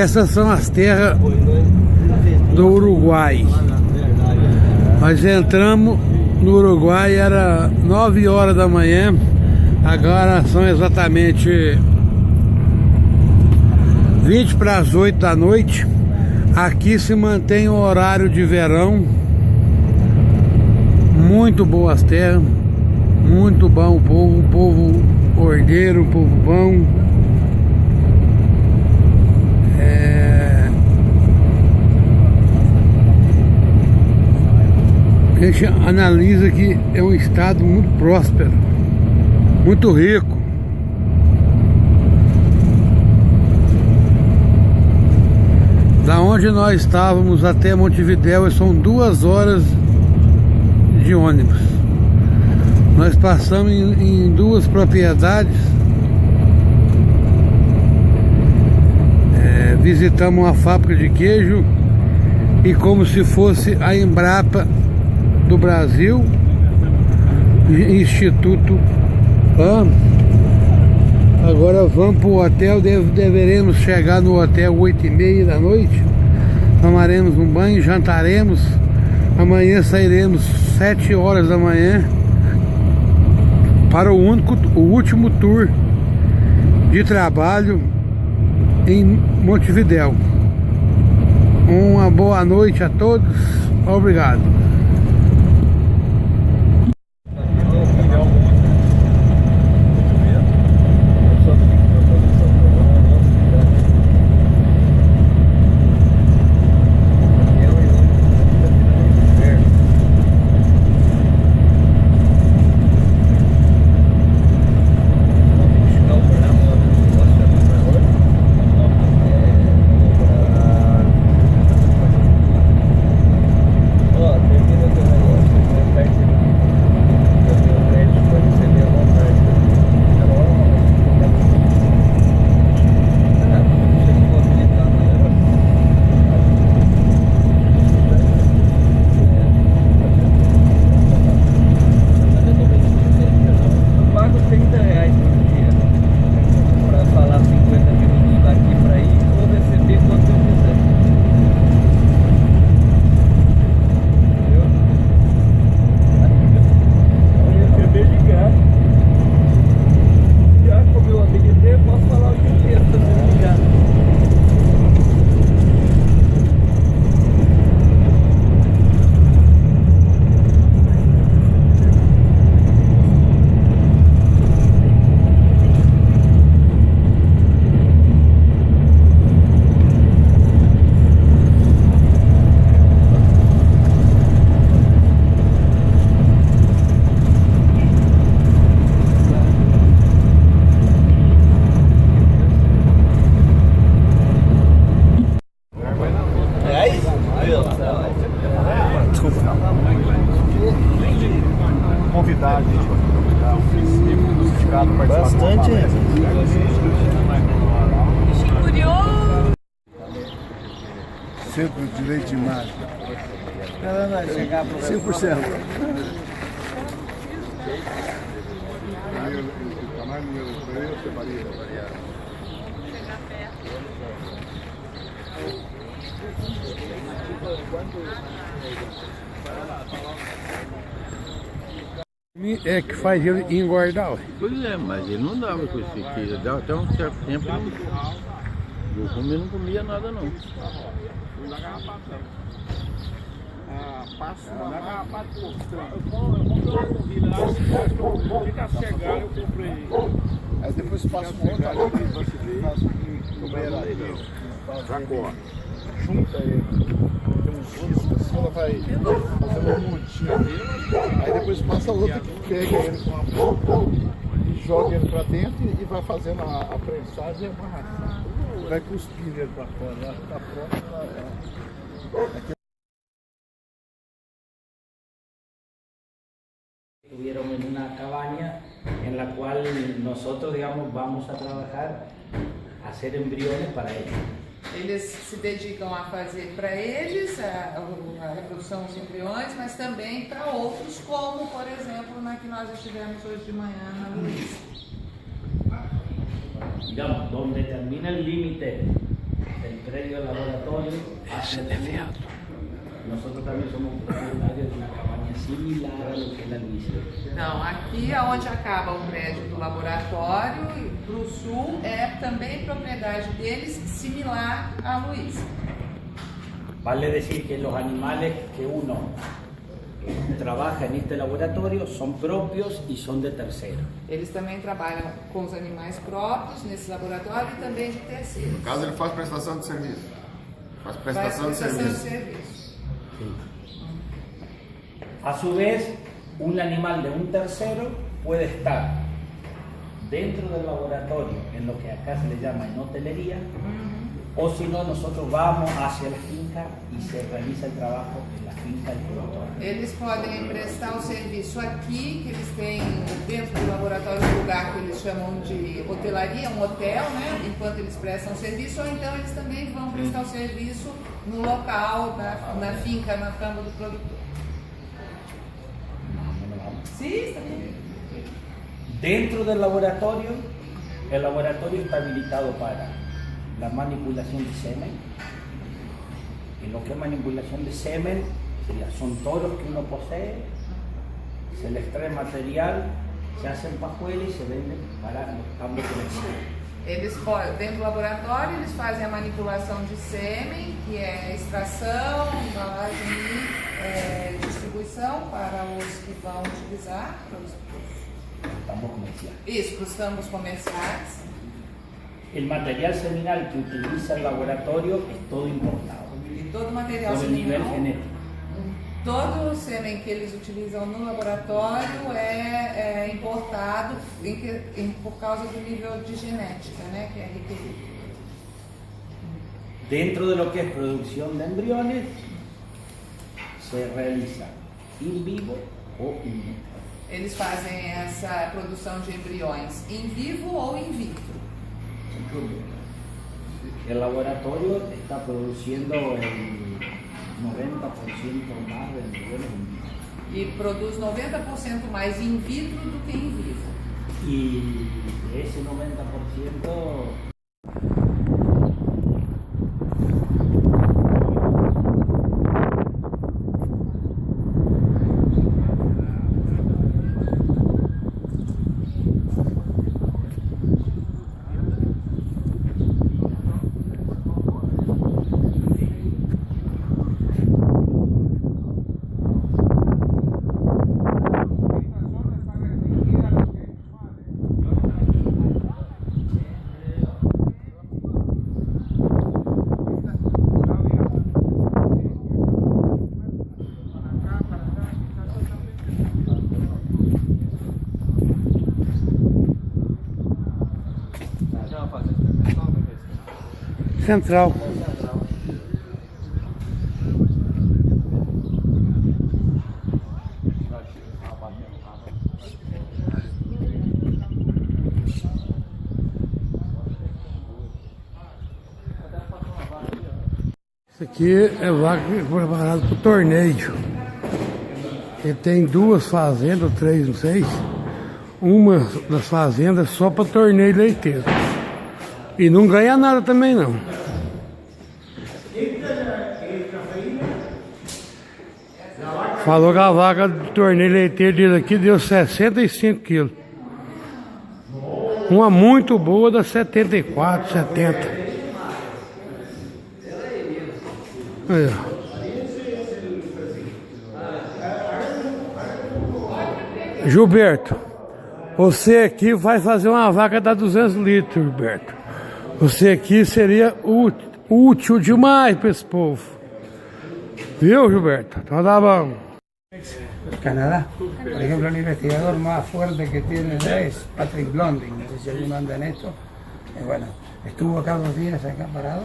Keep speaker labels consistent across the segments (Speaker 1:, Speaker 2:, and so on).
Speaker 1: Essas são as terras do Uruguai. Nós entramos no Uruguai, era 9 horas da manhã. Agora são exatamente 20 para as 8 da noite. Aqui se mantém o horário de verão. Muito boas terras, muito bom o povo, um povo ordeiro, um povo bom. A gente analisa que é um estado muito próspero, muito rico. Da onde nós estávamos até Montevidéu são 2 horas de ônibus. Nós passamos em 2 propriedades, visitamos uma fábrica de queijo e como se fosse a Embrapa do Brasil, Instituto. Agora vamos para o hotel, deveremos chegar no hotel 8h30 da noite, tomaremos um banho, jantaremos, amanhã sairemos 7 horas da manhã para o último tour de trabalho em Montevidéu. Uma boa noite a todos, obrigado.
Speaker 2: Convidado bastante.
Speaker 3: Centro de leite mágica. 100%.
Speaker 1: É que faz ele engordar.
Speaker 4: Pois é, mas ele não dava com esse aqui. Dava até um certo tempo. Eu não comia nada não.
Speaker 2: Passa na garrafa de fica chegar, eu comprei.
Speaker 3: Aí depois passa um outro ali, faz um banheiro.
Speaker 2: Junta ele. Tem uns riscos assim, ela vai fazendo um montinho ali. Aí depois passa outra que pega ele com a mão e joga ele pra dentro e vai fazendo a prensagem e a amarração. Vai cuspir ele pra fora, ela tá pronta.
Speaker 5: Estuvieron en una cabaña en la cual nosotros, digamos, vamos a trabajar a hacer embriones para ellos.
Speaker 6: Eles se dedicam a fazer para eles a reprodução dos embriões, mas também para outros, como, por exemplo, na que nós estivemos hoje de manhã na Luísa.
Speaker 5: Digamos, donde termina el límite del el predio del laboratorio hacia el sur. Nosotros también somos propietarios de una cabaña similar a lo que es la Luísa.
Speaker 6: Não, aqui onde acaba o prédio do laboratório, para o sul, é também propriedade deles, similar à Luísa.
Speaker 5: Vale decir que los animales que uno trabaja en este laboratorio son propios y son de tercero.
Speaker 6: Eles também trabalham com os animais próprios nesse laboratório e também de terceiros.
Speaker 3: No caso, ele faz prestação de serviço. Faz
Speaker 6: Faz
Speaker 3: prestação de
Speaker 6: prestação de
Speaker 3: serviço.
Speaker 6: serviço.
Speaker 5: A su vez, un animal de un tercero puede estar dentro del laboratorio, en lo que acá se le llama en hotelería, o si no, nosotros vamos hacia la finca y se realiza el trabajo en la finca del productor.
Speaker 6: Eles podem prestar o serviço aqui, que eles têm dentro do laboratório um lugar que eles chamam de hotelaria, um hotel, né? Enquanto eles prestam o serviço, ou então eles também vão prestar o serviço no local, na finca, na cama do produtor. Sí, está bien.
Speaker 5: Dentro del laboratorio, el laboratorio está habilitado para la manipulación de semen. En lo que es manipulación de semen, son toros que uno posee, se le extrae material, se hacen pajuelas y se venden para los campos comerciales.
Speaker 6: Eles podem, dentro do laboratório, eles fazem a manipulação de sêmen, que é a extração, embalagem e distribuição para os que vão utilizar, para os
Speaker 5: Campos comerciales.
Speaker 6: isso, para os campos comerciais.
Speaker 5: El material seminal que utiliza el laboratorio es todo importado,
Speaker 6: E todo o material
Speaker 5: por el nivel
Speaker 6: seminal,
Speaker 5: genético.
Speaker 6: todo o sêmen que eles utilizam no laboratório é importado por causa do nível de genética, né, que é requerido.
Speaker 5: Dentro de lo que es producción de embriones, se realiza in vivo o in vitro.
Speaker 6: Eles fazem essa produção de embriões in vivo ou in vitro.
Speaker 5: El laboratorio está produciendo el 90% más de embriones in vitro.
Speaker 6: E produz 90% mais in vitro do que in vivo.
Speaker 5: Y de ese 90%,
Speaker 1: Central. Isso aqui é vaca preparada para o torneio. Ele tem duas fazendas, três, não sei. Uma das fazendas só para torneio leiteiro. E não ganha nada também não. Falou que a vaca do torneio leiteiro dele aqui deu 65 quilos. Uma muito boa dá 74, 70. Aí, ó. Gilberto, você aqui vai fazer uma vaca da 200 litros, Gilberto. Você aqui seria útil demais para esse povo. Viu, Gilberto? Então dá bom.
Speaker 7: Canadá. Por ejemplo, el investigador más fuerte que tiene allá es Patrick Blondin, no sé si alguno anda en esto. Bueno, estuvo acá 2 días acá parado,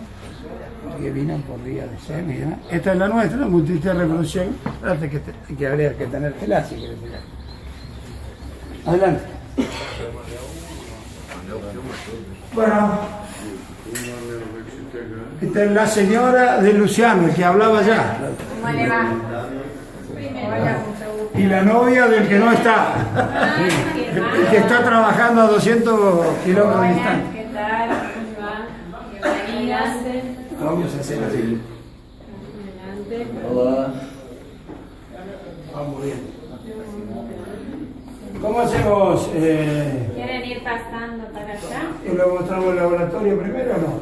Speaker 7: porque vino por día de semen y demás. Esta es la nuestra, multitud de reproducción. Espérate que habría que tener telas si quieres mirar. Adelante. Bueno, esta es la señora de Luciano, el que hablaba allá.
Speaker 8: ¿Cómo le va? Hola, mucho gusto.
Speaker 7: Y la novia del que no está, el que está trabajando a 200 kilómetros de
Speaker 8: Hola,
Speaker 7: distancia.
Speaker 8: ¿qué tal? ¿Cómo va? Bienvenidas.
Speaker 7: vamos a hacer así.
Speaker 4: Olá.
Speaker 7: Vamos bien. ¿Cómo hacemos?
Speaker 8: ¿Quieren ir pasando para allá?
Speaker 7: ¿Le mostramos el laboratorio primero o no?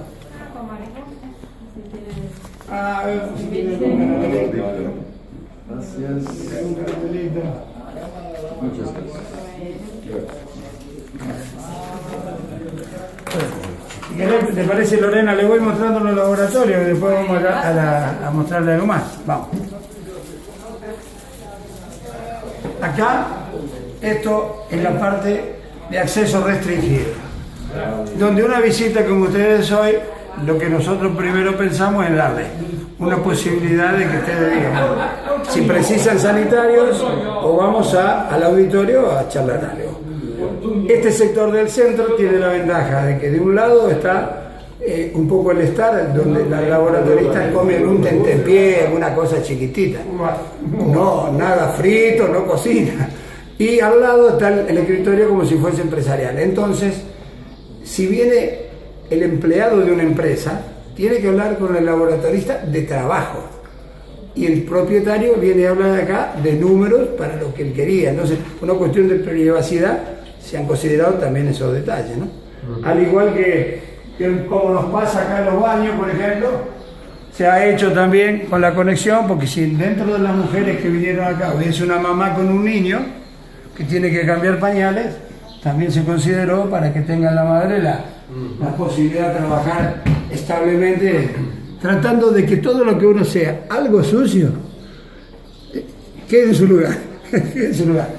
Speaker 8: Como les guste. Si quieren.
Speaker 7: Ah, a ver si tiene un cartelito.
Speaker 4: Gracias.
Speaker 7: Un cartelito.
Speaker 4: Muchas gracias.
Speaker 7: Si querés, ¿te parece, Lorena? Le voy mostrando los laboratorios y después vamos a mostrarle algo más. Vamos. Acá, esto es la parte de acceso restringido. Donde una visita como ustedes hoy, lo que nosotros primero pensamos es darle una posibilidad de que ustedes digan si precisan sanitarios o vamos al auditorio a charlar algo. Este sector del centro tiene la ventaja de que de un lado está un poco el estar, donde los laboratoristas comen un tentempié, una cosa chiquitita. No, nada frito, no cocina. Y al lado está el escritorio como si fuese empresarial. Entonces, si viene el empleado de una empresa, tiene que hablar con el laboratorista de trabajo. Y el propietario viene a hablar acá de números para lo que él quería. Entonces, una cuestión de privacidad, se han considerado también esos detalles, ¿no? Al igual que como nos pasa acá en los baños, por ejemplo, se ha hecho también con la conexión, porque si dentro de las mujeres que vinieron acá hubiese una mamá con un niño que tiene que cambiar pañales, también se consideró para que tenga la madre la posibilidad de trabajar establemente, tratando de que todo lo que uno sea algo sucio quede en su lugar. Quede en su lugar.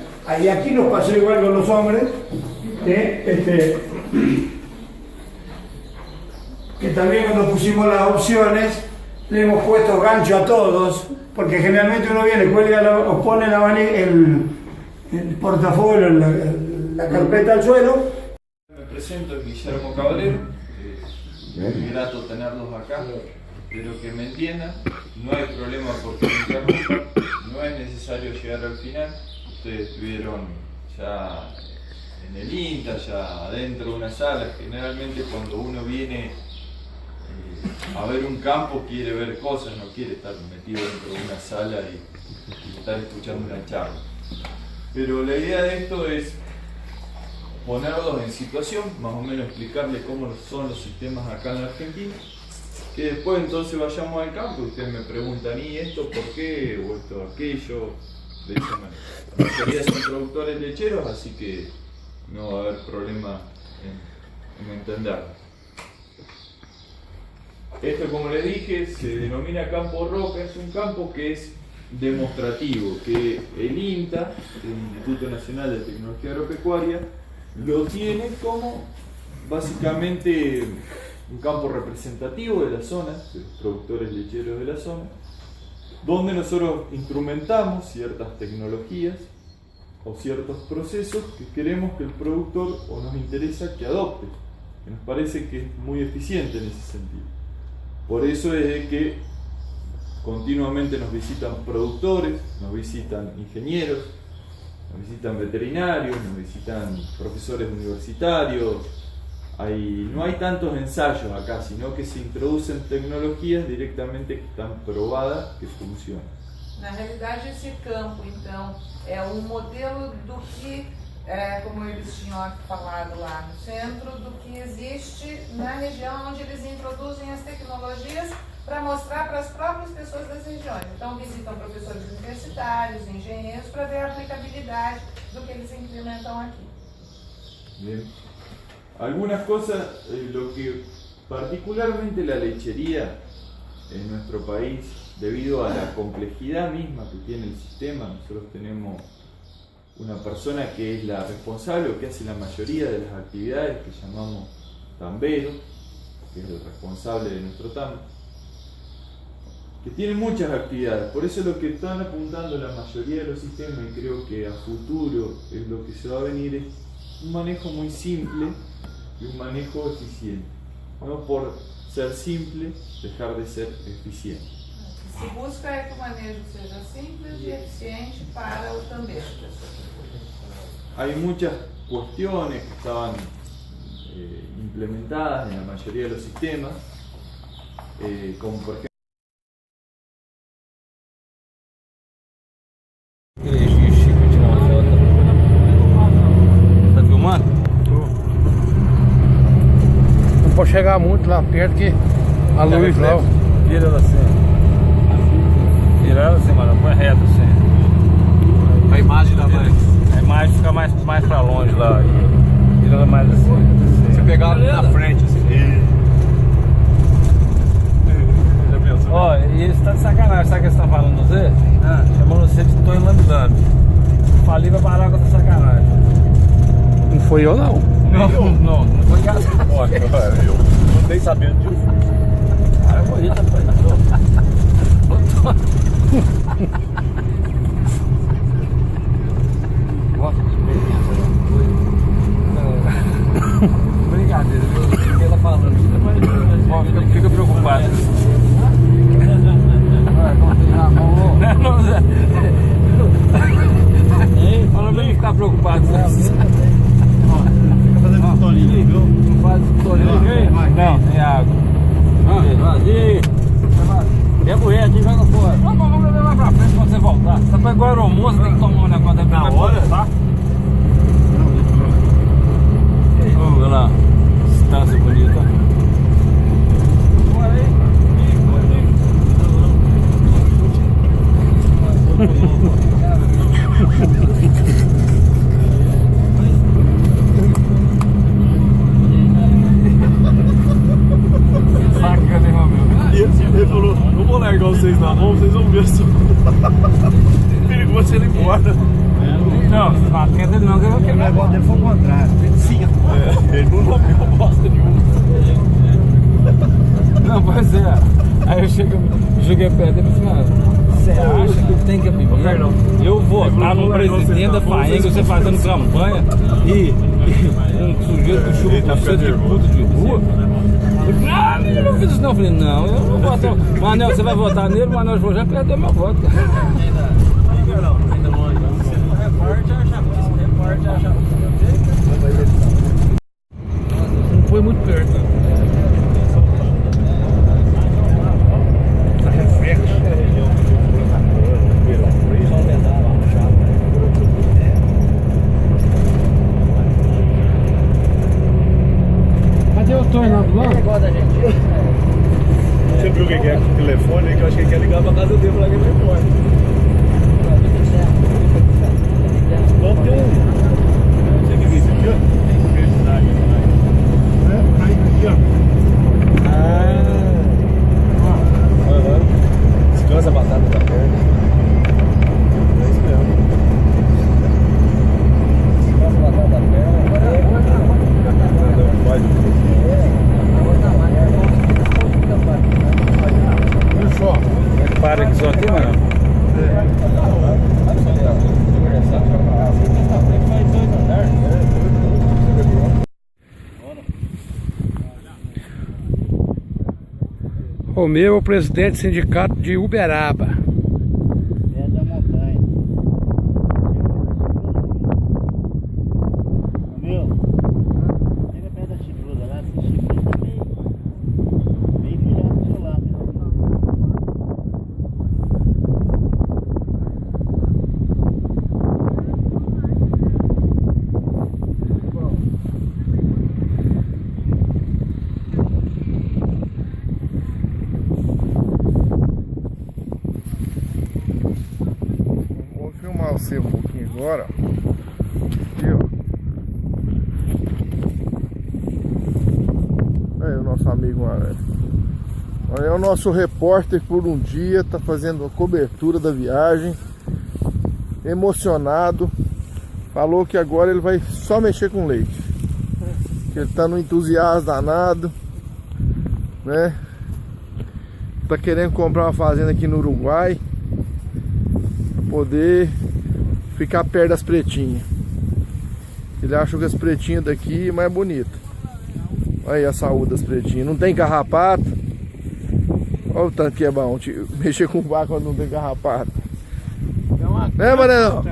Speaker 7: Y aquí nos pasó igual con los hombres, que también cuando pusimos las opciones le hemos puesto gancho a todos, porque generalmente uno viene, cuelga o pone el portafolio, la carpeta al suelo.
Speaker 9: Me presento, Guillermo Cabrero, es grato tenerlos acá, espero que me entiendan, no hay problema porque me interrumpan, no es necesario llegar al final, ustedes estuvieron ya en el INTA, ya adentro de una sala, generalmente cuando uno viene a ver un campo quiere ver cosas, no quiere estar metido dentro de una sala y estar escuchando una charla. Pero la idea de esto es ponerlos en situación, más o menos explicarles cómo son los sistemas acá en la Argentina, que después entonces vayamos al campo y ustedes me preguntan, ¿y esto por qué? o esto aquello, de esa manera. La mayoría son productores lecheros, así que no va a haber problema en entenderlo. Esto, como les dije, se denomina campo roca, es un campo que es demostrativo, que el INTA, el Instituto Nacional de Tecnología Agropecuaria, lo tiene como básicamente un campo representativo de la zona, de los productores lecheros de la zona, donde nosotros instrumentamos ciertas tecnologías o ciertos procesos que queremos que el productor o nos interesa que adopte, que nos parece que es muy eficiente en ese sentido. Por eso es de que continuamente nos visitan productores, nos visitan ingenieros, nos visitan veterinarios, nos visitan profesores universitarios. No hay tantos ensayos acá, sino que se introducen tecnologias directamente que están probadas que funcionan.
Speaker 6: Na realidade, esse campo, então, é um modelo do que, como eles tinham falado lá no centro, do que existe na região onde eles introduzem as tecnologias para mostrar para as próprias pessoas das regiões. Então, visitam professores universitários, engenheiros, para ver a aplicabilidade do que eles implementam aqui.
Speaker 9: Bien. Algunas cosas, lo que particularmente la lechería en nuestro país, debido a la complejidad misma que tiene el sistema, nosotros tenemos una persona que es la responsable o que hace la mayoría de las actividades que llamamos tambero, que es el responsable de nuestro tambo, que tiene muchas actividades. Por eso lo que están apuntando la mayoría de los sistemas, y creo que a futuro es lo que se va a venir, es un manejo muy simple y un manejo eficiente. No por ser simple, dejar de ser eficiente.
Speaker 6: Se busca é que o manejo seja simples e eficiente para o tambeiro.
Speaker 9: Hay muchas cuestiones que estaban implementadas en la mayoría de los sistemas como por ejemplo...
Speaker 3: Tá filmando?
Speaker 1: Não pode chegar muito lá perto que a luz lá.
Speaker 3: Vira ela assim. Vira ela assim, mano. Põe reto assim. A imagem dá mais. A imagem fica mais pra longe lá. Vira ela mais assim. Você pegar ela na frente assim. Ó, e eles tá de sacanagem, sabe o que eles estão falando você? Chamando você de Tonho Lambi-Lambi. Falei pra parar com essa sacanagem.
Speaker 1: Não foi eu não.
Speaker 3: Não foi engraçado. Olha, eu não dei sabendo disso. Ah, eu morri, rapaz. Brincadeira, viu? Ninguém tá falando isso. Fica preocupado. Fala pra ele ficar preocupado. Fica fazendo tolinho, viu? Não faz tolinho aqui? Não, tem água. E a mulher aqui joga fora. Vamos levar pra frente quando você voltar. Você pegou o aeromoço, tem que tomar um negócio na hora, tá? Vamos lá. Distância bonita. Bora aí. Saca, né, meu? Ele falou, não vou largar vocês na mão, vocês vão ver só. Perigoso ele embora. Não, não atenta ele não, que eu vou quebrar. O negócio dele foi o contrário. Sim. Ele não lambeu bosta nenhuma. Não, pois é. Aí eu cheguei perto dele e falei, mano, você acha que tem que beber? Eu votar no presidente da Faenga, você fazendo campanha e um sujeito que chupa você de puto de rua? Eu não fiz isso não. Eu falei, não, eu não vou votar. Manel, você vai votar nele? Manel falou, já perdeu meu voto. Ainda não. Reparte a chapa. Não foi muito perto. Tá reflexo.
Speaker 1: Cadê o Tonho lá do lado?
Speaker 3: Você viu o que é o telefone? Que eu acho que ele quer ligar pra casa dele pra aquele telefone. Não tem um. Você que viu isso aqui, ó? Aí aqui, ó. Descansa a batata da perna. É isso mesmo. Descansa a batata da perna. Para aqui só aqui, mano.
Speaker 1: Romeu é o presidente do sindicato de Uberaba.
Speaker 3: É da montanha. Romeu, chega perto da chifruda lá, esse chifruda tá meio virado do seu lado.
Speaker 2: Vou filmar você um pouquinho agora. Aqui, ó. Aí o nosso amigo Maré. É o nosso repórter por um dia, tá fazendo a cobertura da viagem. Emocionado. Falou que agora ele vai só mexer com leite. Que ele tá no entusiasmo danado, né? Tá querendo comprar uma fazenda aqui no Uruguai, poder ficar perto das pretinhas. Ele achou que as pretinhas daqui é mais bonita. Olha aí a saúde das pretinhas. Não tem carrapato. Olha o tanto que é bom mexer com vaca quando não tem carrapato. Né, Manelão?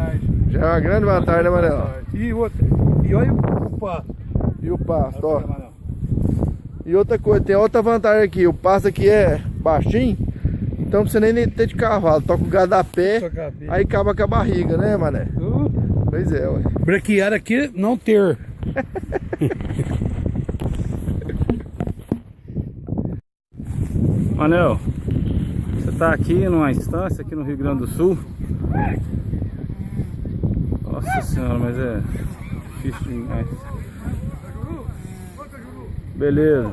Speaker 2: Já é uma grande vantagem, né, Manelão?
Speaker 3: E outra. E olha o pasto.
Speaker 2: E o pasto, ó. E outra coisa, tem outra vantagem aqui, o pasto aqui é baixinho, então não precisa nem ter de cavalo, toca o gado a pé, aí acaba com a barriga, né, mané? Pois é, ué.
Speaker 1: Brequear aqui não ter.
Speaker 3: Manel, você tá aqui numa estância aqui no Rio Grande do Sul. Nossa senhora, mas é difícil demais. Beleza.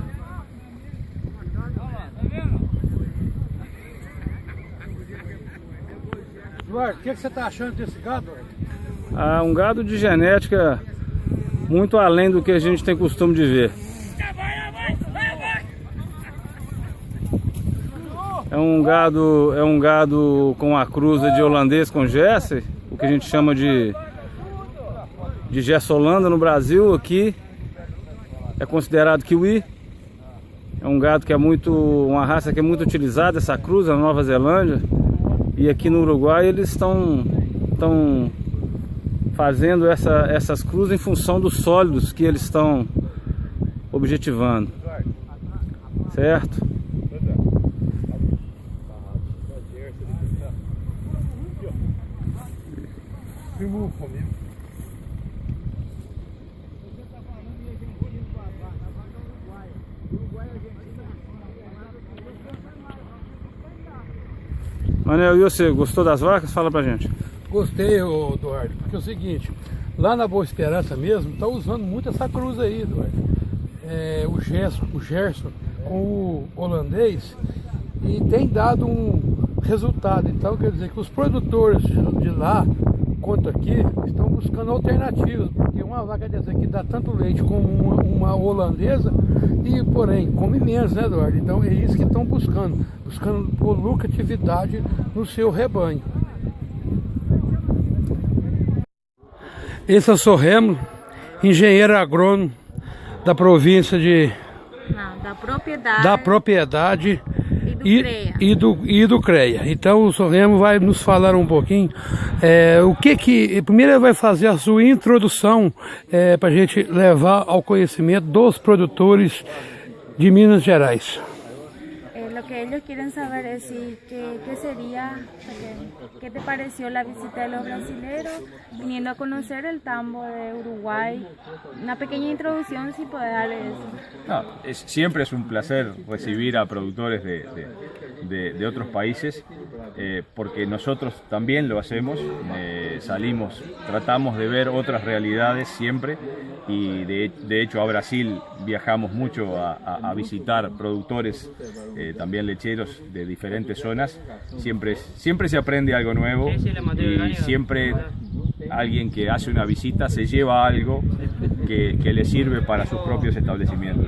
Speaker 1: Eduardo, o que você tá achando desse gado?
Speaker 3: Ah, um gado de genética muito além do que a gente tem costume de ver. É um gado com a cruza de holandês com Jersey, o que a gente chama de Jersey Holanda no Brasil. Aqui é considerado kiwi. É um gado que é uma raça que é muito utilizada, essa cruza na Nova Zelândia. E aqui no Uruguai eles estão fazendo essas cruzas em função dos sólidos que eles estão objetivando, certo? Manel, e você, gostou das vacas? Fala pra gente.
Speaker 1: Gostei, Eduardo, porque é o seguinte, lá na Boa Esperança mesmo, tá usando muito essa cruz aí, Eduardo. O Gerson com o holandês, e tem dado um resultado. Então quer dizer que os produtores de lá, quanto aqui, estão buscando alternativas, porque uma vaca dessa aqui dá tanto leite como uma holandesa, e porém come menos, né, Eduardo? Então é isso que estão buscando por lucratividade no seu rebanho. Esse é o seu Remo, engenheiro agrônomo da província de...
Speaker 10: Não, da
Speaker 1: propriedade
Speaker 10: e
Speaker 1: do CREA. Então o seu Remo vai nos falar um pouquinho primeiro ele vai fazer a sua introdução para a gente levar ao conhecimento dos produtores de Minas Gerais.
Speaker 10: Lo que ellos quieren saber es qué sería, qué te pareció la visita de los brasileros, viniendo a conocer el tambo de Uruguay. Una pequeña introducción, si puede darle eso.
Speaker 11: Siempre es un placer recibir a productores de otros países, porque nosotros también lo hacemos, tratamos de ver otras realidades siempre, y de hecho a Brasil viajamos mucho a visitar productores, también lecheros de diferentes zonas. Siempre se aprende algo nuevo, y siempre alguien que hace una visita se lleva algo que le sirve para sus propios establecimientos.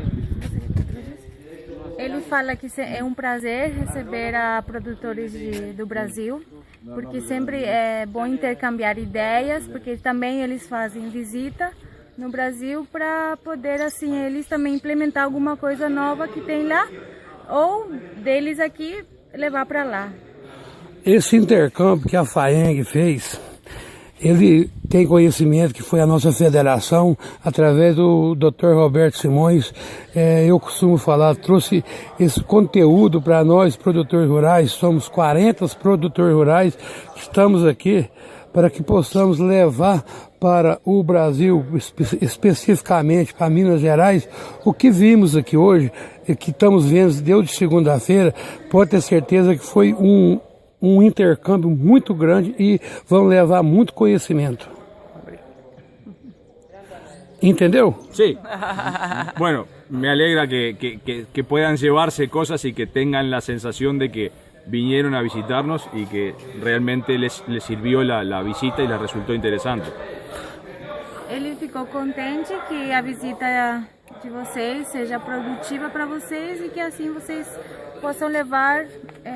Speaker 10: Ele fala que é um prazer receber a produtores do Brasil, porque sempre é bom intercambiar ideias, porque também eles fazem visita no Brasil para poder assim eles também implementar alguma coisa nova que tem lá, ou deles aqui levar para lá.
Speaker 1: Esse intercâmbio que a FAENG fez, ele tem conhecimento que foi a nossa federação, através do Dr. Roberto Simões, eu costumo falar, trouxe esse conteúdo para nós, produtores rurais. Somos 40 produtores rurais que estamos aqui para que possamos levar para o Brasil, especificamente para Minas Gerais, o que vimos aqui hoje, que estamos vendo desde segunda-feira. Pode ter certeza que foi um intercâmbio muito grande e vão levar muito conhecimento. ¿Entendeu?
Speaker 11: Sí. Bueno, me alegra que puedan llevarse cosas y que tengan la sensación de que vinieron a visitarnos y que realmente les sirvió la visita y les resultó interesante.
Speaker 10: Ele ficou contente que a visita de vocês seja produtiva para vocês e que assim vocês possam levar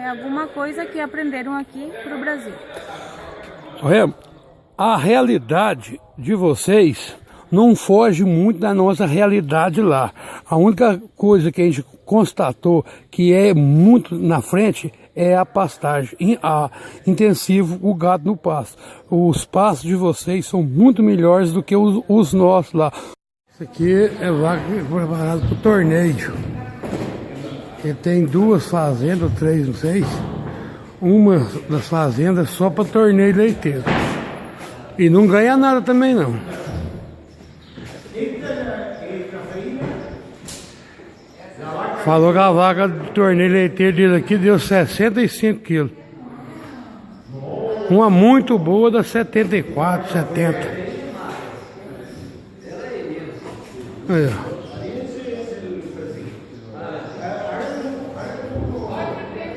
Speaker 10: alguma coisa que aprenderam aqui para o Brasil.
Speaker 1: A realidade de vocês não foge muito da nossa realidade lá. A única coisa que a gente constatou que é muito na frente é a pastagem, intensivo, o gado no pasto. Os pastos de vocês são muito melhores do que os nossos lá. Isso aqui é vaca preparada para o torneio. Ele tem 2 fazendas, 3, não sei. Uma das fazendas só para torneio leiteiro. E não ganha nada também não. Falou que a vaca do torneio leiteiro dele aqui deu 65 quilos. Uma muito boa dá 74, 70. Aí, ó.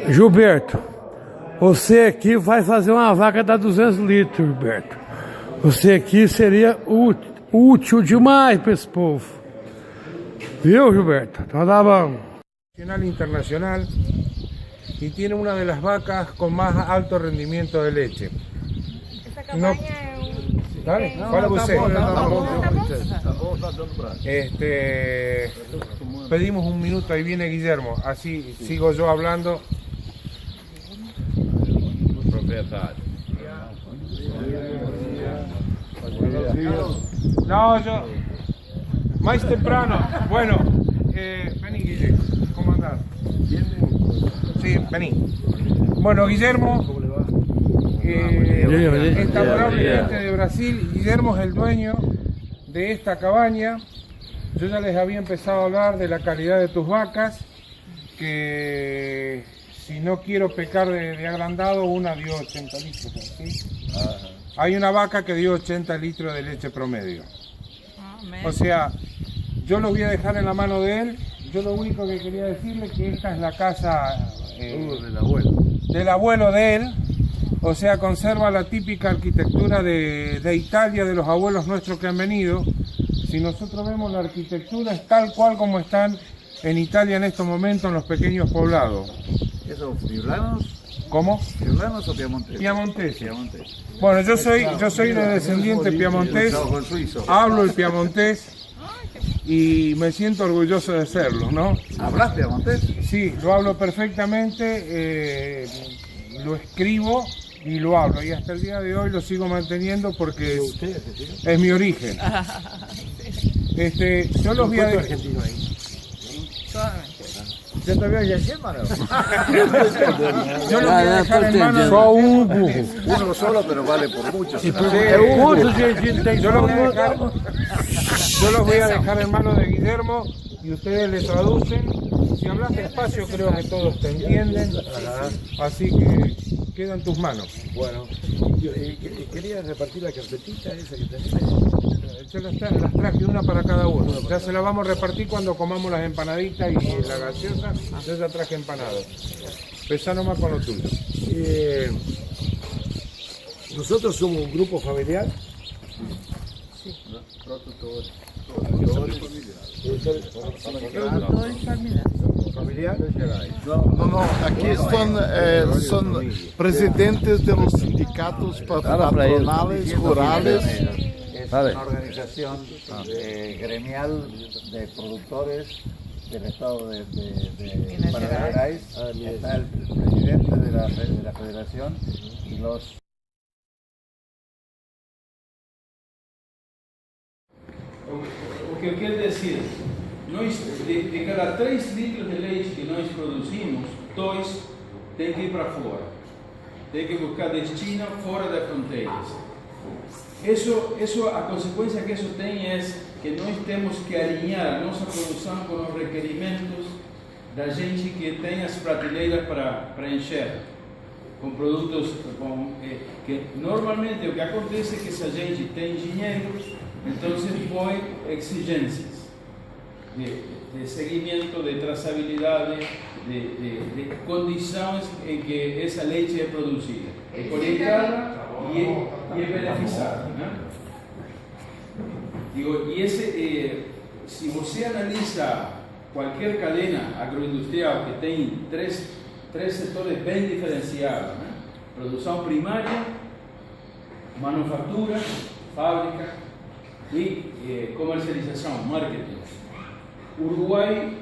Speaker 1: Gilberto, você aqui vai fazer uma vaca da 200 litros, Gilberto. Você aqui seria útil demais para esse povo. Viu, Gilberto? Então tá bom.
Speaker 12: Internacional y tiene una de las vacas con más alto rendimiento de leche.
Speaker 10: Essa cabanha
Speaker 12: Dale,
Speaker 10: Não,
Speaker 12: fala
Speaker 10: tá
Speaker 12: você.
Speaker 10: bom, tá bom.
Speaker 12: Pedimos un minuto, ahí viene Guillermo, así sigo yo hablando. No, yo más temprano. Bueno, vení Guillermo, ¿cómo andás? Sí, vení. Bueno, Guillermo, esta amable gente de Brasil. Guillermo es el dueño de esta cabaña. Yo ya les había empezado a hablar de la calidad de tus vacas, que si no quiero pecar de agrandado, una dio 80 litros, ¿sí? Hay una vaca que dio 80 litros de leche promedio. O sea, yo lo voy a dejar en la mano de él. Yo lo único que quería decirle es que esta es la casa del abuelo de él. O sea, conserva la típica arquitectura de Italia, de los abuelos nuestros que han venido. Si nosotros vemos la arquitectura, es tal cual como están en Italia en estos momentos en los pequeños poblados.
Speaker 2: ¿Esos friulanos?
Speaker 12: ¿Cómo?
Speaker 2: ¿Friulanos o piamonteses?
Speaker 12: Piamonteses. Bueno, yo soy de descendiente piamontés, hablo el piamontés y me siento orgulloso de serlo, ¿no?
Speaker 2: ¿Hablas piamontés?
Speaker 12: Sí, lo hablo perfectamente, lo escribo y lo hablo, y hasta el día de hoy lo sigo manteniendo porque es mi origen. Yo los voy a dejar.
Speaker 2: ¿Ya te veo ya aquí, hermano?
Speaker 12: Yo lo voy a dejar en manos.
Speaker 2: Uno solo, pero vale por mucho.
Speaker 12: Yo los voy a dejar en manos de Guillermo y ustedes le traducen. Si hablas despacio, creo que todos te entienden. Así que queda en tus manos.
Speaker 2: Bueno, quería repartir la carpetita esa que tenés.
Speaker 12: Yo las traje una para cada uno. Ya se la vamos a repartir cuando comamos las empanaditas y la gaseosa. Yo ya traje empanadas. Pesá nomás con lo tuyo.
Speaker 2: Nosotros somos un grupo familiar.
Speaker 12: Sí.
Speaker 2: Familiar. No, aquí son presidentes de los sindicatos patronales, rurales.
Speaker 13: Es una organización gremial de productores del estado de Minas Gerais. Está el presidente de la federación y los...
Speaker 3: O que eu quero dizer, de cada 3 litros de leite que nós produzimos, 2 tem que ir para fora. Tem que buscar destino fora das fronteiras. A consequência que isso tem é que nós temos que alinhar a nossa produção com os requerimentos da gente que tem as prateleiras para encher, com produtos que normalmente o que acontece é que se a gente tem dinheiro, então põe exigências de seguimento, de trazabilidade, de condições em que essa leite é produzida, é coletada e é beneficiada, né? Se você analisa qualquer cadena agroindustrial que tem três setores bem diferenciados, né? Produção primária, manufatura, fábrica e comercialização, marketing. Uruguai,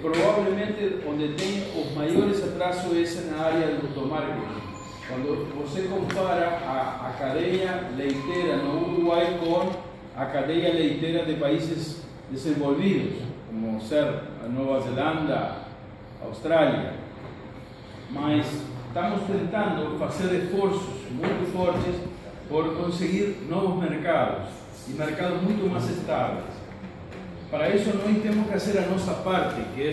Speaker 3: provavelmente, onde tem os maiores atrasos é na área do marketing. Quando você compara a cadeia leiteira no Uruguai com a cadeia leiteira de países desenvolvidos, como ser a Nova Zelândia,
Speaker 14: Austrália, mas estamos tentando fazer esforços muito fortes por conseguir novos mercados e mercados muito mais estáveis. Para isso, nós temos que fazer a nossa parte, que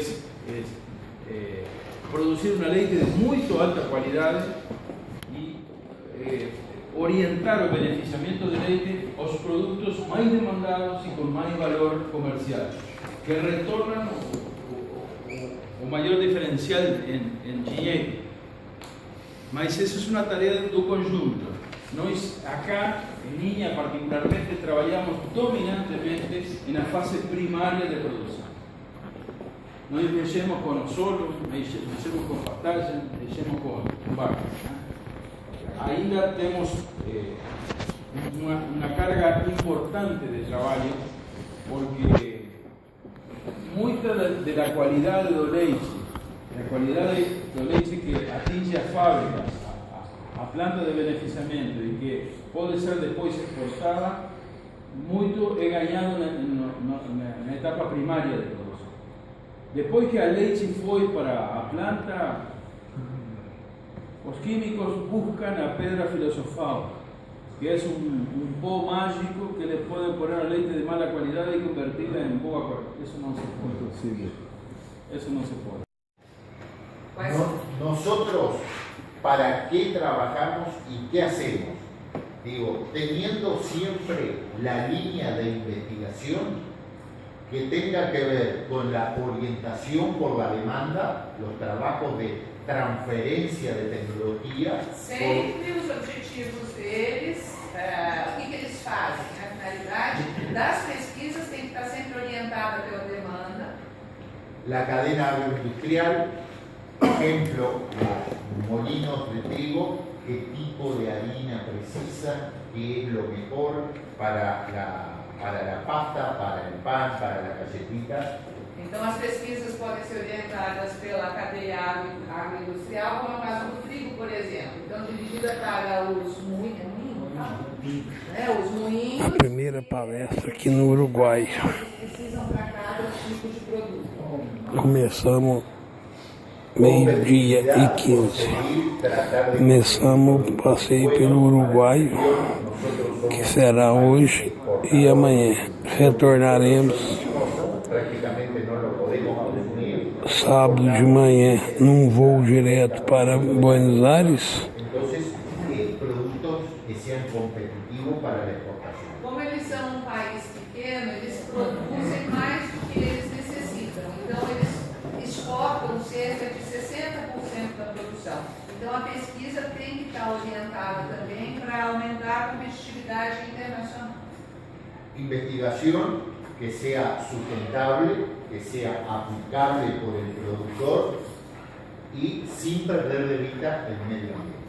Speaker 14: é produzir uma leite de muito alta qualidade e orientar o beneficiamento de leite aos produtos mais demandados e com mais valor comercial, que retornam o maior diferencial em dinheiro. Mas essa é uma tarefa do conjunto. Nós, acá, em linha particularmente, trabalhamos dominantemente na fase primária de produção. Nós mexemos com o solo, mexemos com pastagem, mexemos com vacas. Ainda temos uma carga importante de trabalho, porque muita da qualidade do leite, que atinge as fábricas, a planta de beneficiamento e que pode ser depois exportada, muito é ganhado na etapa primária de produção. Depois que a leite foi para a planta, os químicos buscam a pedra filosofal, que é pó mágico que eles podem pôr a leite de mala qualidade e convertirla em boa qualidade. Isso não se pode. Eso no se puede.
Speaker 15: Nosotros, ¿para qué trabajamos y qué hacemos? Digo, teniendo siempre la línea de investigación que tenga que ver con la orientación por la demanda, los trabajos de transferência de tecnologia.
Speaker 6: Sempre os objetivos deles, o que eles fazem, a finalidade das pesquisas tem que estar sempre orientada pela demanda.
Speaker 15: La cadena agroindustrial, ejemplo, los molinos de trigo, qué tipo de harina precisa, qué es lo mejor para la pasta, para el pan, para la galletita.
Speaker 6: Então, as pesquisas podem ser orientadas pela cadeia agroindustrial, como é o caso do trigo, por exemplo. Então, dirigida para os moinhos, os moinhos.
Speaker 1: A primeira palestra aqui no Uruguai.
Speaker 6: Precisam para cada tipo de produto.
Speaker 1: Começamos meio-dia e 15. Começamos o passeio pelo Uruguai, que será hoje e amanhã. Retornaremos sábado de manhã num voo direto para Buenos Aires.
Speaker 6: Como eles são um país pequeno, eles produzem mais do que eles necessitam. Então, eles exportam cerca de 60% da produção. Então, a pesquisa tem que estar orientada também para aumentar a competitividade internacional.
Speaker 15: Investigación que sea sustentable, que sea aplicable por el productor y sin perder de vista el medio ambiente.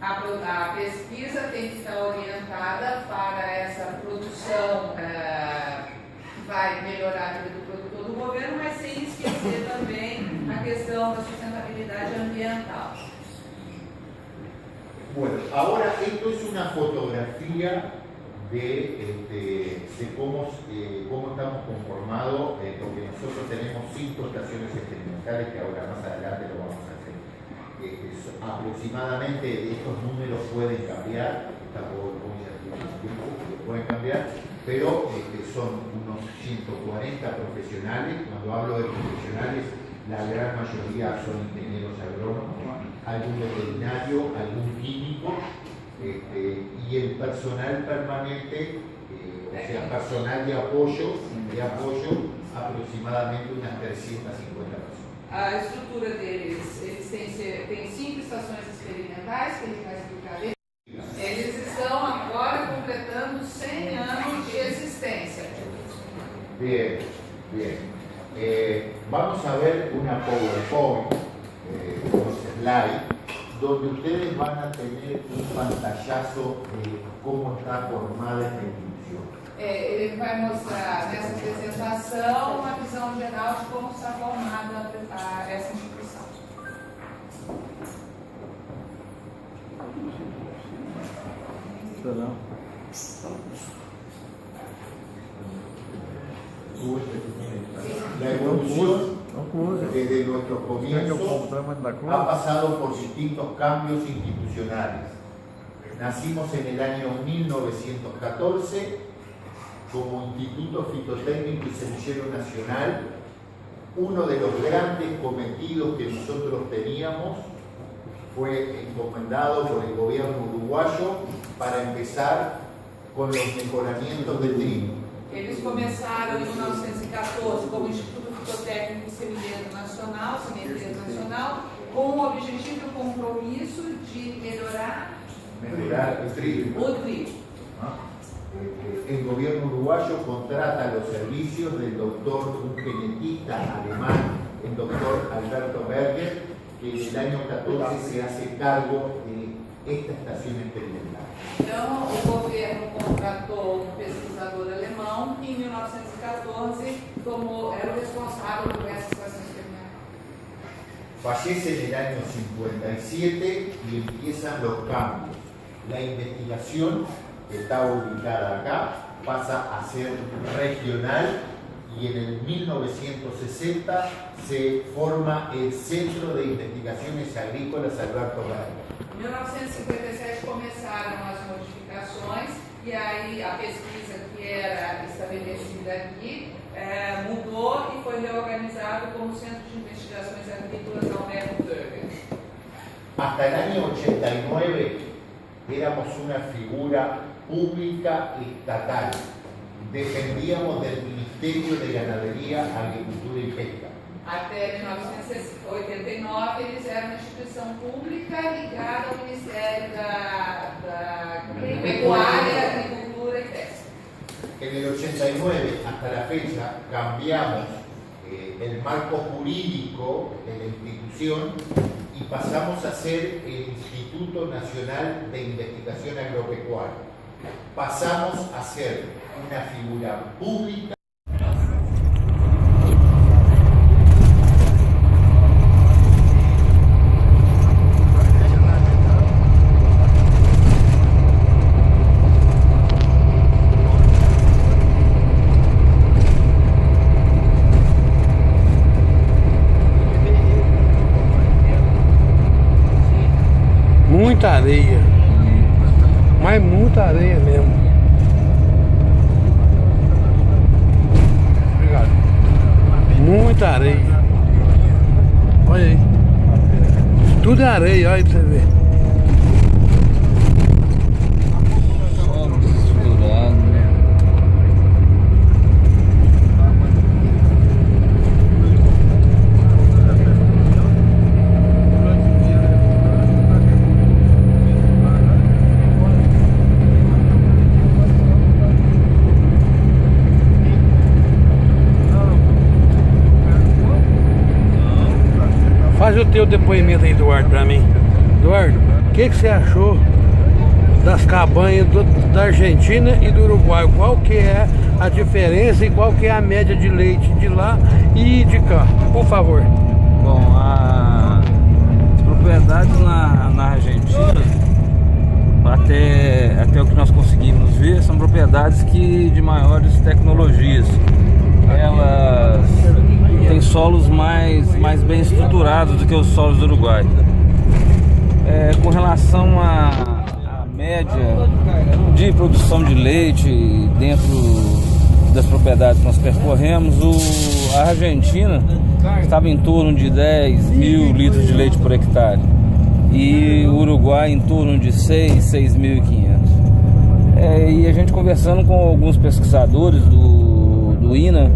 Speaker 6: A pesquisa tem que estar orientada para essa produção que vai melhorar a vida do produtor do governo, mas sem esquecer também a questão da sustentabilidade ambiental.
Speaker 15: Bueno, ahora esto es una fotografía de cómo estamos conformados, porque nosotros tenemos 5 estaciones experimentales que ahora más adelante lo vamos a hacer. Aproximadamente estos números pueden cambiar, pueden cambiar, pero son unos 140 profesionales. Cuando hablo de profesionales, la gran mayoría son ingenieros agrónomos, algún veterinario, algún químico, y el personal permanente, o sea, personal de apoyo, aproximadamente unas 350 personas.
Speaker 6: A estrutura deles, eles têm 5 estações experimentais, que ele vai explicar deles. Eles estão agora completando 100 anos de existência.
Speaker 15: Bien, bien. Vamos a ver una PowerPoint, unos slides, donde ustedes van a tener un pantallazo de cómo está formada esta institución.
Speaker 6: Ele vai mostrar nessa apresentação uma visão geral de como está formada essa instituição.
Speaker 15: La evolución desde nuestros comienzos ha pasado por distintos cambios institucionales. Nacimos en el año 1914 como Instituto Fitotécnico y Semillero Nacional. Uno de los grandes cometidos que nosotros teníamos fue encomendado por el gobierno uruguayo para empezar con los mejoramientos del trigo.
Speaker 6: Eles começaram em 1914 como Instituto Fitotécnico e Semeieiro Nacional, com o objetivo e o compromisso de melhorar
Speaker 15: el trigo.
Speaker 6: o trigo.
Speaker 15: El gobierno uruguayo contrata los servicios del doctor, un genetista alemán, el doctor Alberto Berger, que en el año 14 se hace cargo de esta estación experimental.
Speaker 6: Então, o governo contratou um pesquisador alemão que em 1914 era o responsável por essa estação experimental.
Speaker 15: Fallece en el año 57 y empiezan los cambios. La investigación, que está ubicada acá, pasa a ser regional y en el 1960 se forma el Centro de Investigaciones Agrícolas Alberto Berger.
Speaker 6: Em 1957 começaram as modificações e aí a pesquisa que era estabelecida aqui mudou e foi reorganizado como Centro de Investigações Agrícolas Alberto Berger.
Speaker 15: Hasta el año 89 éramos una figura pública estatal. Dependíamos del Ministerio de Ganadería, Agricultura y Pesca.
Speaker 6: Até 1989 eles eram uma instituição pública ligada ao Ministério da Pecuária, Agricultura y Pesca.
Speaker 15: En el 89 hasta la fecha cambiamos el marco jurídico de la institución y pasamos a ser el Instituto Nacional de Investigación Agropecuaria. Pasamos a ser una figura pública.
Speaker 1: Muita areia, mas muita areia mesmo. Obrigado. Muita areia. Olha aí. Tudo é areia, olha aí pra você ver. Faz o teu depoimento aí, Eduardo, pra mim. Eduardo, o que você achou das cabanhas da Argentina e do Uruguai? Qual que é a diferença e qual que é a média de leite de lá e de cá? Por favor.
Speaker 3: Bom, as propriedades na Argentina, até o que nós conseguimos ver, são propriedades de maiores tecnologias. Elas têm solos mais bem estruturados do que os solos do Uruguai. Com relação à média de produção de leite dentro das propriedades que nós percorremos, a Argentina estava em torno de 10 mil litros de leite por hectare e o Uruguai em torno de 6.500. E a gente conversando com alguns pesquisadores do INA,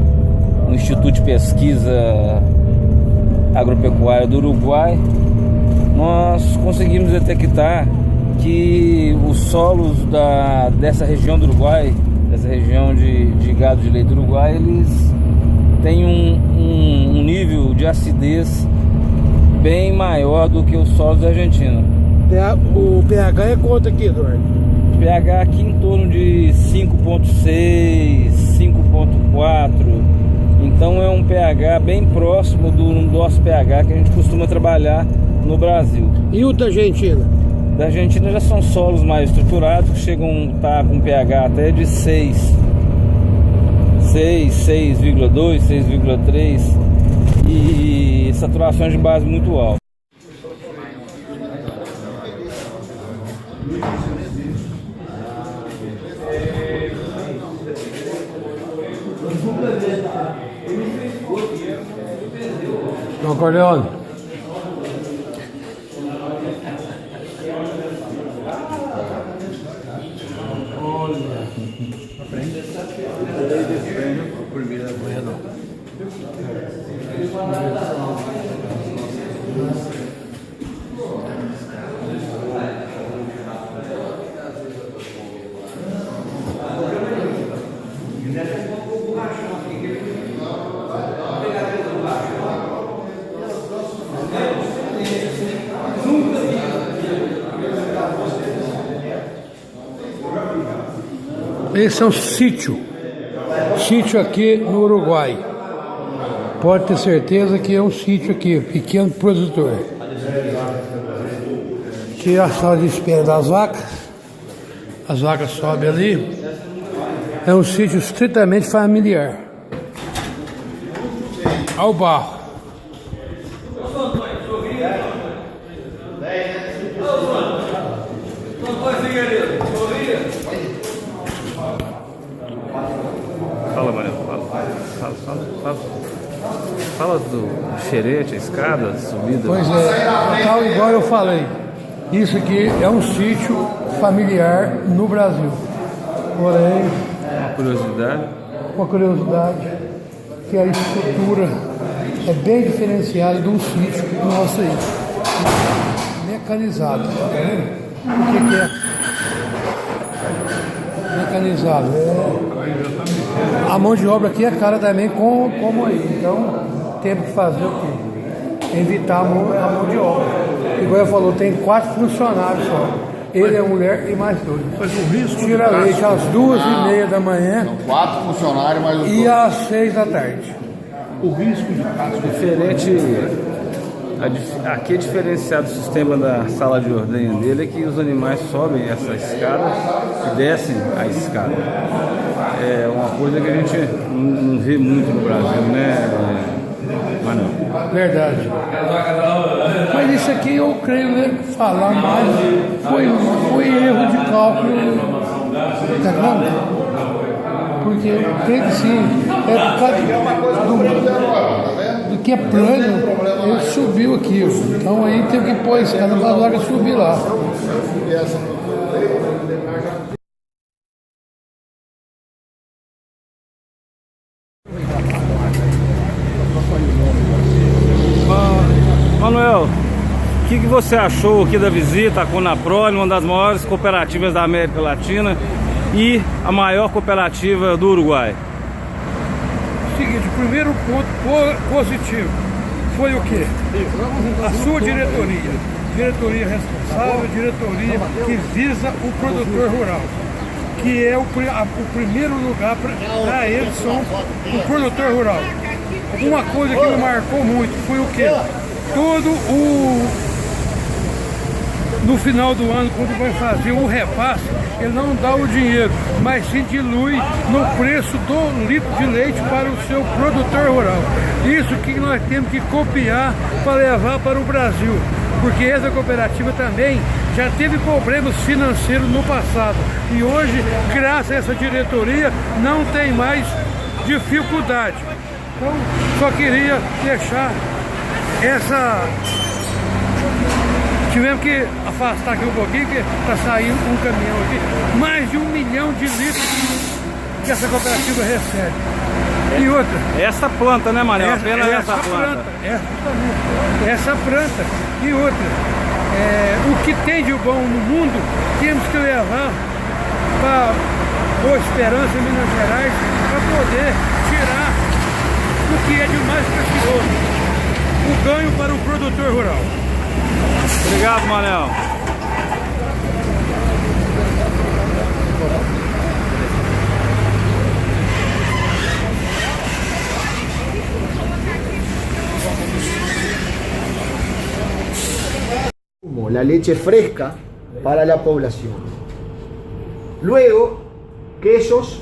Speaker 3: o Instituto de Pesquisa Agropecuária do Uruguai, nós conseguimos detectar que os solos dessa região do Uruguai, dessa região de gado de leite do Uruguai, eles têm um nível de acidez bem maior do que os solos da Argentina.
Speaker 1: O pH é quanto aqui, Eduardo?
Speaker 3: pH aqui em torno de 5.6, 5.4. Então é um pH bem próximo do nosso pH que a gente costuma trabalhar no Brasil.
Speaker 1: E o da Argentina?
Speaker 3: Da Argentina já são solos mais estruturados, que chegam a estar com pH até de 6, 6,2, 6,3. e saturações de base muito altas.
Speaker 1: Don Corleone. Esse é um sítio aqui no Uruguai. Pode ter certeza que é um sítio aqui, pequeno produtor. Aqui é a sala de espera das vacas. As vacas sobem ali. É um sítio estritamente familiar. Ao barro.
Speaker 3: Fala, Manuel, fala do xerete, a escada, a subida.
Speaker 1: Pois é, tal igual eu falei. Isso aqui é um sítio familiar no Brasil. Porém, uma curiosidade, que a estrutura é bem diferenciada de um sítio nosso aí. Mecanizado, tá vendo? O que é mecanizado? A mão de obra aqui é cara também, como aí. Então, temos que fazer o quê? Evitar a mão de obra. Igual eu falou, tem 4 funcionários só. Ele é mulher e mais 2.
Speaker 2: Mas o risco
Speaker 1: tira leite às 2h30 da manhã.
Speaker 2: São 4 funcionários mais os
Speaker 1: e às 6 da tarde.
Speaker 2: O risco de caso
Speaker 3: diferente. Aqui é diferenciado o sistema da sala de ordenha dele é que os animais sobem essa escada e descem a escada. É uma coisa que a gente não vê muito no Brasil, né? Mas não.
Speaker 1: Verdade. Mas isso aqui eu creio falar mais foi erro de cálculo. Tá vendo? Porque eu creio que sim. É por causa do que é plano, ele subiu aqui. Então aí teve que pôr a escada para a vaga subir lá.
Speaker 3: Manuel, o que você achou aqui da visita à Conaprole, uma das maiores cooperativas da América Latina e a maior cooperativa do Uruguai?
Speaker 1: Seguinte, o primeiro ponto positivo foi o quê? A sua diretoria. Diretoria responsável, diretoria que visa o produtor rural. Que é o primeiro lugar para eles, são o produtor rural. Uma coisa que me marcou muito foi o quê? No final do ano, quando vai fazer o repasse, ele não dá o dinheiro, mas sim dilui no preço do litro de leite para o seu produtor rural. Isso que nós temos que copiar para levar para o Brasil, porque essa cooperativa também já teve problemas financeiros no passado e hoje, graças a essa diretoria, não tem mais dificuldade. Então, só queria deixar essa... Tivemos que afastar aqui um pouquinho, que está saindo um caminhão aqui. Mais de 1 milhão de litros que essa cooperativa recebe. E outra...
Speaker 3: Essa planta, né, Manuel? Apenas essa planta.
Speaker 1: Essa planta. E outra, o que tem de bom no mundo, temos que levar para Boa Esperança, Minas Gerais, para poder tirar o que é de mais precioso. O ganho para o produtor rural.
Speaker 3: Obrigado, Manel.
Speaker 16: La leche fresca para la población. Luego, quesos,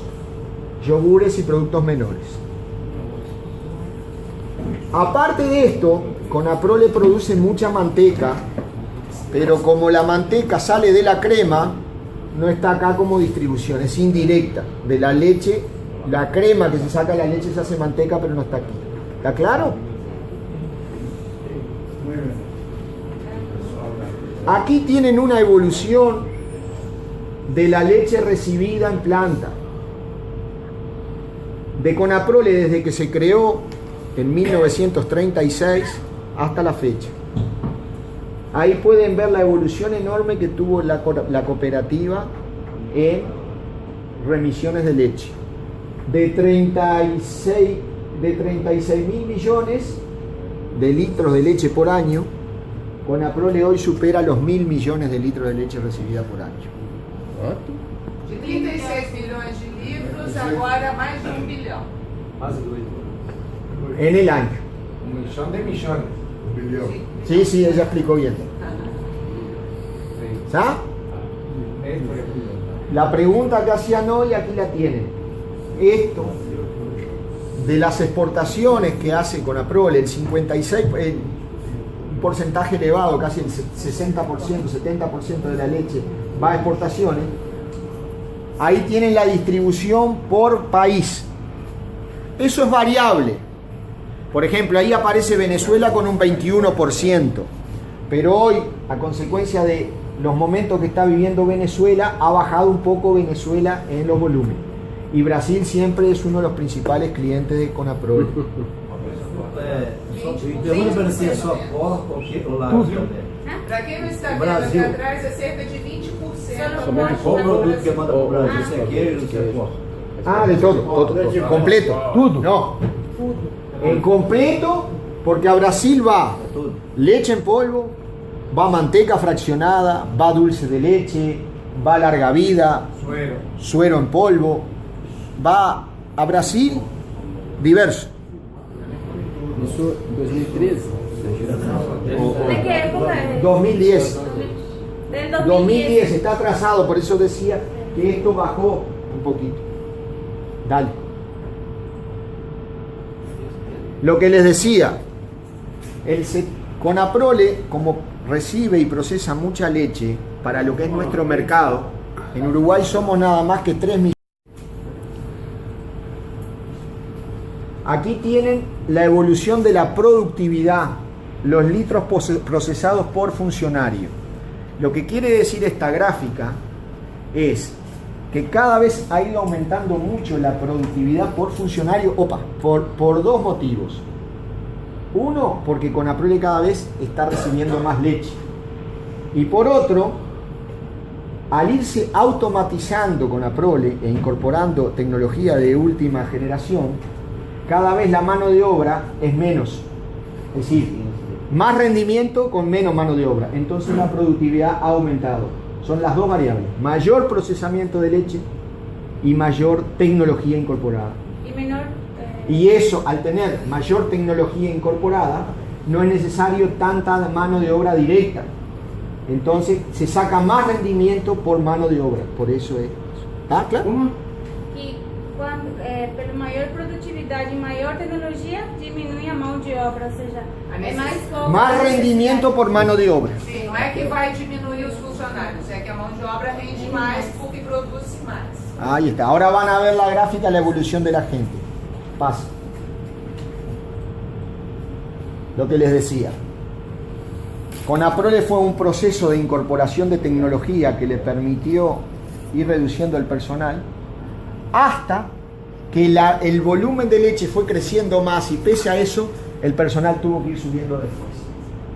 Speaker 16: yogures y productos menores. Aparte de esto, Conaprole produce mucha manteca, pero como la manteca sale de la crema, no está acá como distribución, es indirecta. De la leche, la crema que se saca de la leche se hace manteca, pero no está aquí. ¿Está claro? Aquí tienen una evolución de la leche recibida en planta. De Conaprole desde que se creó en 1936 hasta la fecha. Ahí pueden ver la evolución enorme que tuvo la cooperativa en remisiones de leche. De 36 mil millones de litros de leche por año, Conaprole hoy supera los 1.000 millones de litros de leche recibida por año.
Speaker 6: De 36 milhões de litros, agora mais de 1 bilhão.
Speaker 16: En el año.
Speaker 12: 1 millón de millones.
Speaker 16: Sí, sí, ella explicó bien. ¿Sabes? La pregunta que hacían hoy, aquí la tienen. Esto, de las exportaciones que hace Conaprole, el 56%, un porcentaje elevado, casi el 60%, 70% de la leche va a exportaciones. Ahí tienen la distribución por país. Eso es variable. Por ejemplo, ahí aparece Venezuela con un 21%. Pero hoy, a consecuencia de los momentos que está viviendo Venezuela, ha bajado un poco Venezuela en los volúmenes. Y Brasil siempre es uno de los principales clientes de Conaprole.
Speaker 6: Para quem não está vendo aqui atrás, é cerca de 20%.
Speaker 13: Qual o produto que manda para o Brasil? Isso é queijo, isso é queijo?
Speaker 16: Ah, de todo. Completo.
Speaker 1: Tudo.
Speaker 16: No. En completo, porque a Brasil va leche en polvo, va manteca fraccionada, va dulce de leche, va larga vida, suero en polvo, va a Brasil diverso.
Speaker 8: Isso em 2013?
Speaker 10: ¿De qué época es?
Speaker 16: 2010.
Speaker 10: Del
Speaker 16: 2010 está atrasado, por eso decía que esto bajó un poquito. Dale. Lo que les decía, Conaprole, como recibe y procesa mucha leche para lo que es nuestro mercado, en Uruguay somos nada más que 3 millones. Aquí tienen la evolución de la productividad, los litros procesados por funcionario. Lo que quiere decir esta gráfica es que cada vez ha ido aumentando mucho la productividad por funcionario, por dos motivos. Uno, porque Conaprole cada vez está recibiendo más leche. Y por otro, al irse automatizando Conaprole e incorporando tecnología de última generación, cada vez la mano de obra es menos. Es decir, más rendimiento con menos mano de obra. Entonces la productividad ha aumentado. Son las dos variables. Mayor procesamiento de leche y mayor tecnología incorporada.
Speaker 10: Y menor.
Speaker 16: Y eso, al tener mayor tecnología incorporada, no es necesario tanta mano de obra directa. Entonces se saca más rendimiento por mano de obra. Por eso es. ¿Está claro?
Speaker 10: E quando, pela maior produtividade e maior tecnologia, diminui a mão de obra, ou seja, é mais pouco.
Speaker 16: Más rendimiento por mano de obra.
Speaker 6: Sim, não é que vai diminuir os funcionários, é que a mão de obra rende mais porque produz mais.
Speaker 16: Ahí está. Ahora van a ver la gráfica, la evolución de la gente. Pasa. Lo que les decía. Conaprole fue un proceso de incorporación de tecnología que le permitió ir reduciendo el personal hasta que el volumen de leche fue creciendo más y pese a eso el personal tuvo que ir subiendo después.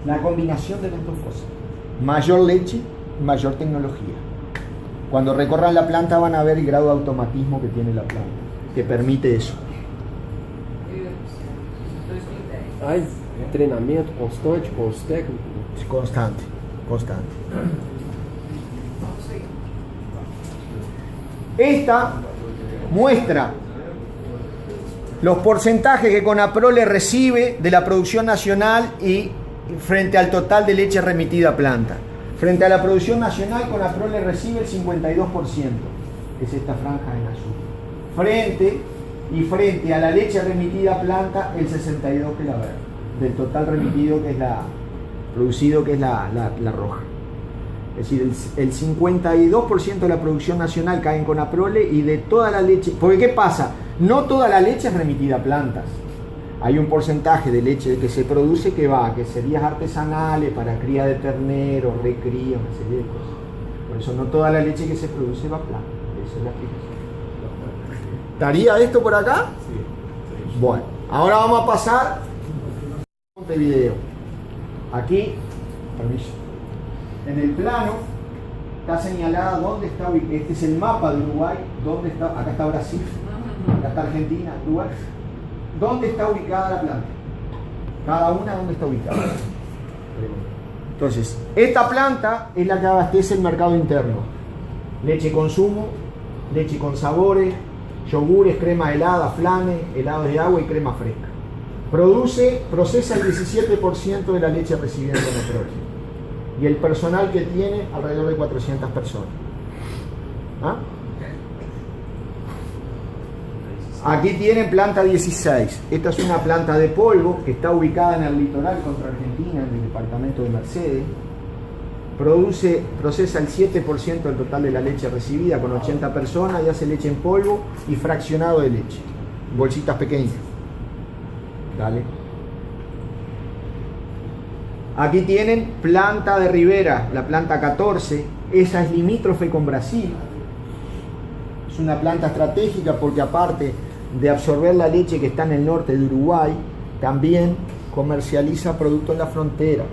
Speaker 16: La combinación de las dos cosas. Mayor leche y mayor tecnología. Cuando recorran la planta van a ver el grado de automatismo que tiene la planta, que permite eso.
Speaker 8: Há treinamento constante com os técnicos?
Speaker 16: Constante. Esta muestra los porcentajes que Conaprole recibe de la producción nacional y frente al total de leche remitida a planta. Frente a la producción nacional, Conaprole recibe el 52%, que es esta franja en azul. Frente a la leche remitida a planta, el 62% que la verde. del total remitido, que es producido, que es la roja. Es decir, el 52% de la producción nacional cae en Conaprole, y de toda la leche, porque ¿qué pasa? No toda la leche es remitida a plantas. Hay un porcentaje de leche que se produce que va a queserías artesanales para cría de ternero, recría, una serie de cosas. Por eso no toda la leche que se produce va a plantas. Esa es la explicación. ¿Estaría esto por acá? Sí. Bueno, ahora vamos a pasar a Montevideo. Aquí, permiso. En el plano está señalada dónde está ubicado. Este es el mapa de Uruguay. ¿Dónde está? Acá está Brasil, acá está Argentina, Uruguay. ¿Dónde está ubicada la planta? Cada una, ¿dónde está ubicada? Entonces, esta planta es la que abastece el mercado interno. Leche consumo, leche con sabores, yogures, crema helada, flanes, helados de agua y crema fresca. Procesa el 17% de la leche recibida en Conaprole. Y el personal que tiene, alrededor de 400 personas. ¿Ah? Aquí tienen planta 16. Esta es una planta de polvo que está ubicada en el litoral contra Argentina, en el departamento de Mercedes. Procesa el 7% del total de la leche recibida con 80 personas y hace leche en polvo y fraccionado de leche. Bolsitas pequeñas. Dale. Aquí tienen planta de Rivera, la planta 14. Esa es limítrofe con Brasil. Es una planta estratégica porque, aparte de absorber la leche que está en el norte de Uruguay, también comercializa productos en la frontera.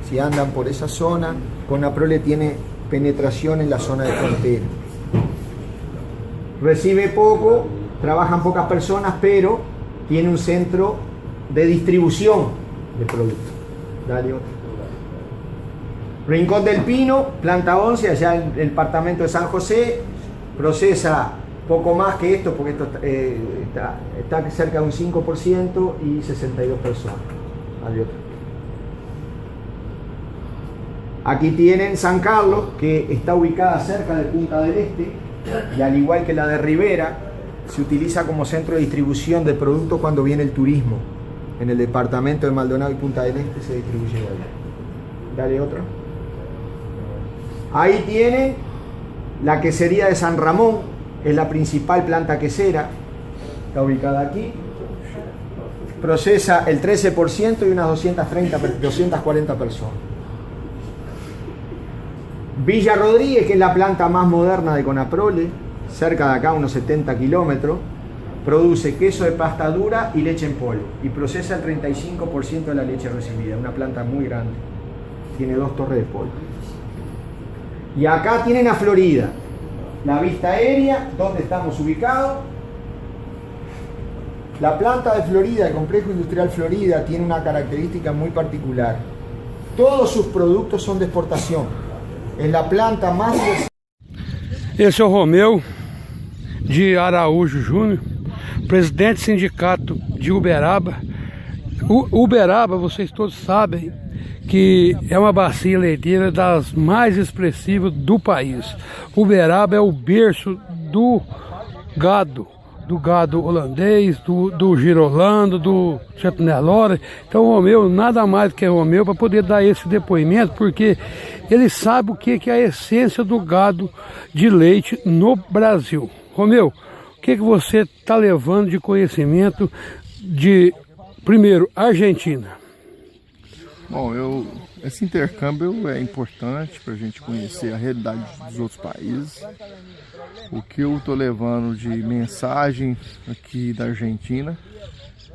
Speaker 16: Si andan por esa zona, Conaprole tiene penetración en la zona de frontera. Recibe poco, trabajan pocas personas, pero tiene un centro de distribución de productos. Dale otro. Rincón del Pino, planta 11, allá en el departamento de San José. Procesa poco más que esto, porque esto está cerca de un 5% y 62 personas. Dale otro. Aquí tienen San Carlos, que está ubicada cerca de Punta del Este, y al igual que la de Rivera, se utiliza como centro de distribución de productos cuando viene el turismo. En el departamento de Maldonado y Punta del Este se distribuye de ahí. Dale otra. Ahí tienen la quesería de San Ramón, es la principal planta quesera, está ubicada aquí. Procesa el 13% y unas 240 personas. Villa Rodríguez, que es la planta más moderna de Conaprole, cerca de acá, unos 70 kilómetros, produce queso de pasta dura y leche en polvo y procesa el 35% de la leche recibida. Una planta muy grande, tiene 2 torres de polvo. Y acá tienen a Florida, la vista aérea, donde estamos ubicados. La planta de Florida, el complejo industrial Florida, tiene una característica muy particular. Todos sus productos son de exportación. É a planta mais...
Speaker 1: Esse é o Romeu de Araújo Júnior, presidente do sindicato de Uberaba. Uberaba, vocês todos sabem que é uma bacia leiteira das mais expressivas do país. Uberaba é o berço do gado holandês, do girolando, do Chapinelora. Então o Romeu, nada mais do que Romeu para poder dar esse depoimento, porque ele sabe o que é a essência do gado de leite no Brasil. Romeu, o que você está levando de conhecimento de, primeiro, Argentina?
Speaker 2: Bom, esse intercâmbio é importante para a gente conhecer a realidade dos outros países. O que eu estou levando de mensagem aqui da Argentina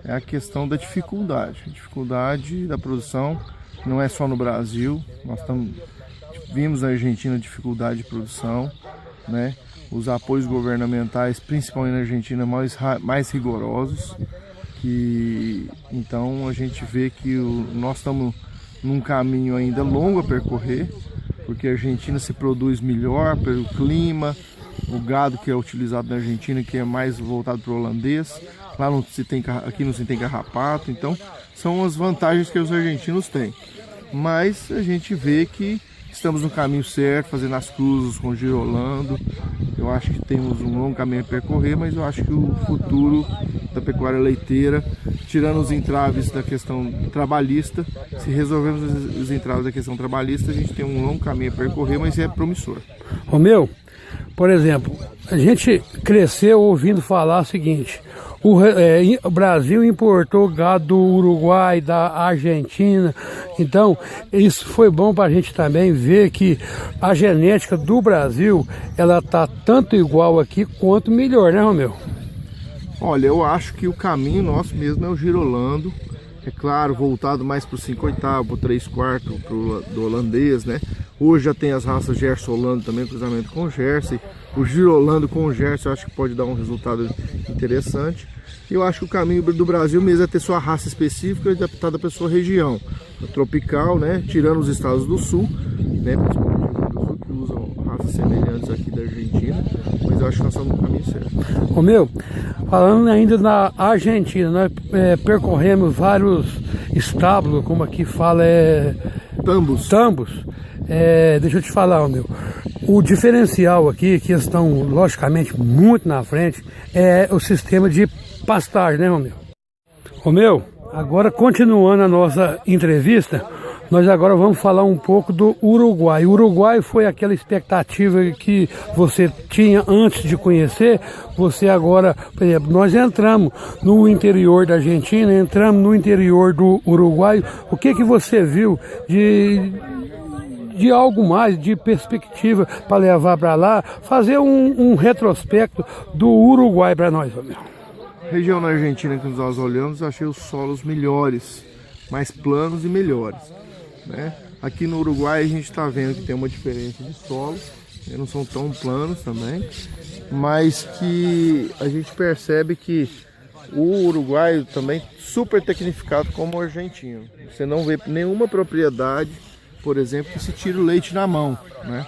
Speaker 2: é a questão da dificuldade. A dificuldade da produção não é só no Brasil. Nós vimos na Argentina dificuldade de produção, né? Os apoios governamentais, principalmente na Argentina, mais rigorosos. Então a gente vê que nós estamos num caminho ainda longo a percorrer, porque a Argentina se produz melhor pelo clima, o gado que é utilizado na Argentina, que é mais voltado para o holandês, aqui não se tem carrapato, então são as vantagens que os argentinos têm. Mas a gente vê que estamos no caminho certo, fazendo as cruzes com girolando. Eu acho que temos um longo caminho a percorrer, mas eu acho que o futuro da pecuária leiteira, tirando os entraves da questão trabalhista. Se resolvermos os entraves da questão trabalhista, a gente tem um longo caminho a percorrer, mas é promissor.
Speaker 1: Romeu, por exemplo, a gente cresceu ouvindo falar o seguinte: o Brasil importou gado do Uruguai, da Argentina. Então, isso foi bom para a gente também ver que a genética do Brasil, ela está tanto igual aqui quanto melhor, né, Romeu?
Speaker 2: Olha, eu acho que o caminho nosso mesmo é o girolando. É claro, voltado mais para o 5/8, para o 3/4, do holandês, né? Hoje já tem as raças Gerson-Holando também, cruzamento com o Jersey. O girolando com o Jersey eu acho que pode dar um resultado interessante. E eu acho que o caminho do Brasil mesmo é ter sua raça específica e adaptada para a sua região. A tropical, né? Tirando os estados do sul, né? Principalmente o Rio Grande do Sul, que usam raças semelhantes aqui da Argentina. Mas eu acho que nós estamos no caminho certo.
Speaker 1: Romeu, falando ainda na Argentina, nós percorremos vários estábulos, como aqui fala, tambos. Deixa eu te falar, Romeu, o diferencial aqui, que eles estão logicamente muito na frente, é o sistema de pastagem, né, Romeu? Romeu, agora continuando a nossa entrevista, nós agora vamos falar um pouco do Uruguai. O Uruguai foi aquela expectativa que você tinha antes de conhecer. Você agora, por exemplo, nós entramos no interior da Argentina, entramos no interior do Uruguai. O que você viu de algo mais, de perspectiva para levar para lá, fazer um retrospecto do Uruguai para nós, Romeu?
Speaker 2: Região na Argentina que nós olhamos, eu achei os solos melhores, mais planos e melhores, né? Aqui no Uruguai a gente está vendo que tem uma diferença de solo, não são tão planos também, mas que a gente percebe que o Uruguai também super tecnificado como o argentino. Você não vê nenhuma propriedade, por exemplo, que se tira o leite na mão, né?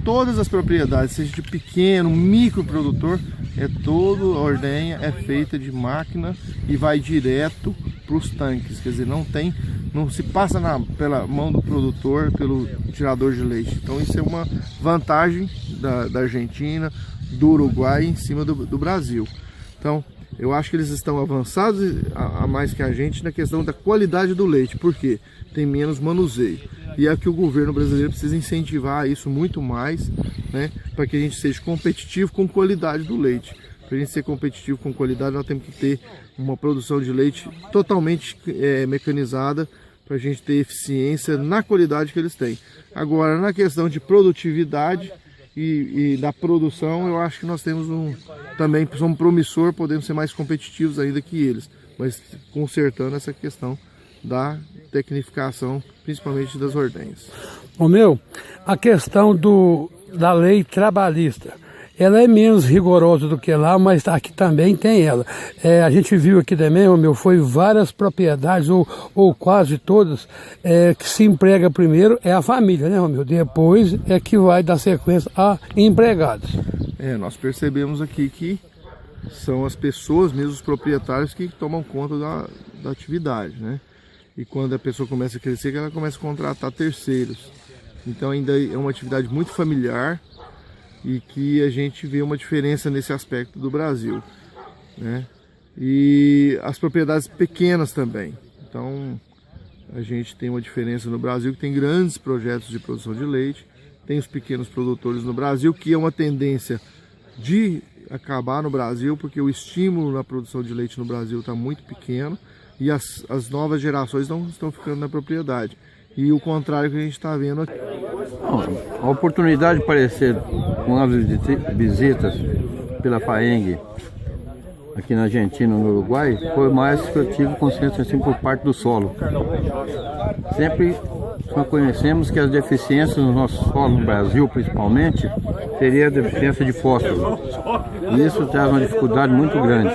Speaker 2: Todas as propriedades, seja de pequeno, microprodutor, a ordenha é feita de máquina e vai direto para os tanques. Quer dizer, não se passa pela mão do produtor, pelo tirador de leite. Então isso é uma vantagem da Argentina, do Uruguai em cima do Brasil. Então eu acho que eles estão avançados a mais que a gente na questão da qualidade do leite. Por quê? Tem menos manuseio. E é que o governo brasileiro precisa incentivar isso muito mais, né, para que a gente seja competitivo com qualidade do leite. Para a gente ser competitivo com qualidade, nós temos que ter uma produção de leite totalmente mecanizada, para a gente ter eficiência na qualidade que eles têm. Agora, na questão de produtividade e da produção, eu acho que nós temos também somos promissor, podemos ser mais competitivos ainda que eles, mas consertando essa questão da tecnificação, principalmente das ordenhas.
Speaker 1: Romeu, a questão da lei trabalhista, ela é menos rigorosa do que lá, mas aqui também tem ela. A gente viu aqui também, Romeu, foi várias propriedades, ou quase todas, que se emprega primeiro é a família, né, Romeu? Depois é que vai dar sequência a empregados.
Speaker 2: Nós percebemos aqui que são as pessoas, mesmo os proprietários, que tomam conta da atividade, né? E quando a pessoa começa a crescer, ela começa a contratar terceiros. Então ainda é uma atividade muito familiar e que a gente vê uma diferença nesse aspecto do Brasil, né? E as propriedades pequenas também. Então a gente tem uma diferença no Brasil que tem grandes projetos de produção de leite, tem os pequenos produtores no Brasil, que é uma tendência de acabar no Brasil, porque o estímulo na produção de leite no Brasil está muito pequeno. E as novas gerações não estão ficando na propriedade. E o contrário que a gente está vendo aqui.
Speaker 4: A oportunidade de aparecer com as visitas pela FAENG aqui na Argentina e no Uruguai foi mais que eu tive consciência assim, por parte do solo. Sempre nós conhecemos que as deficiências no nosso solo, no Brasil principalmente, seria a deficiência de fósforo. E isso traz uma dificuldade muito grande.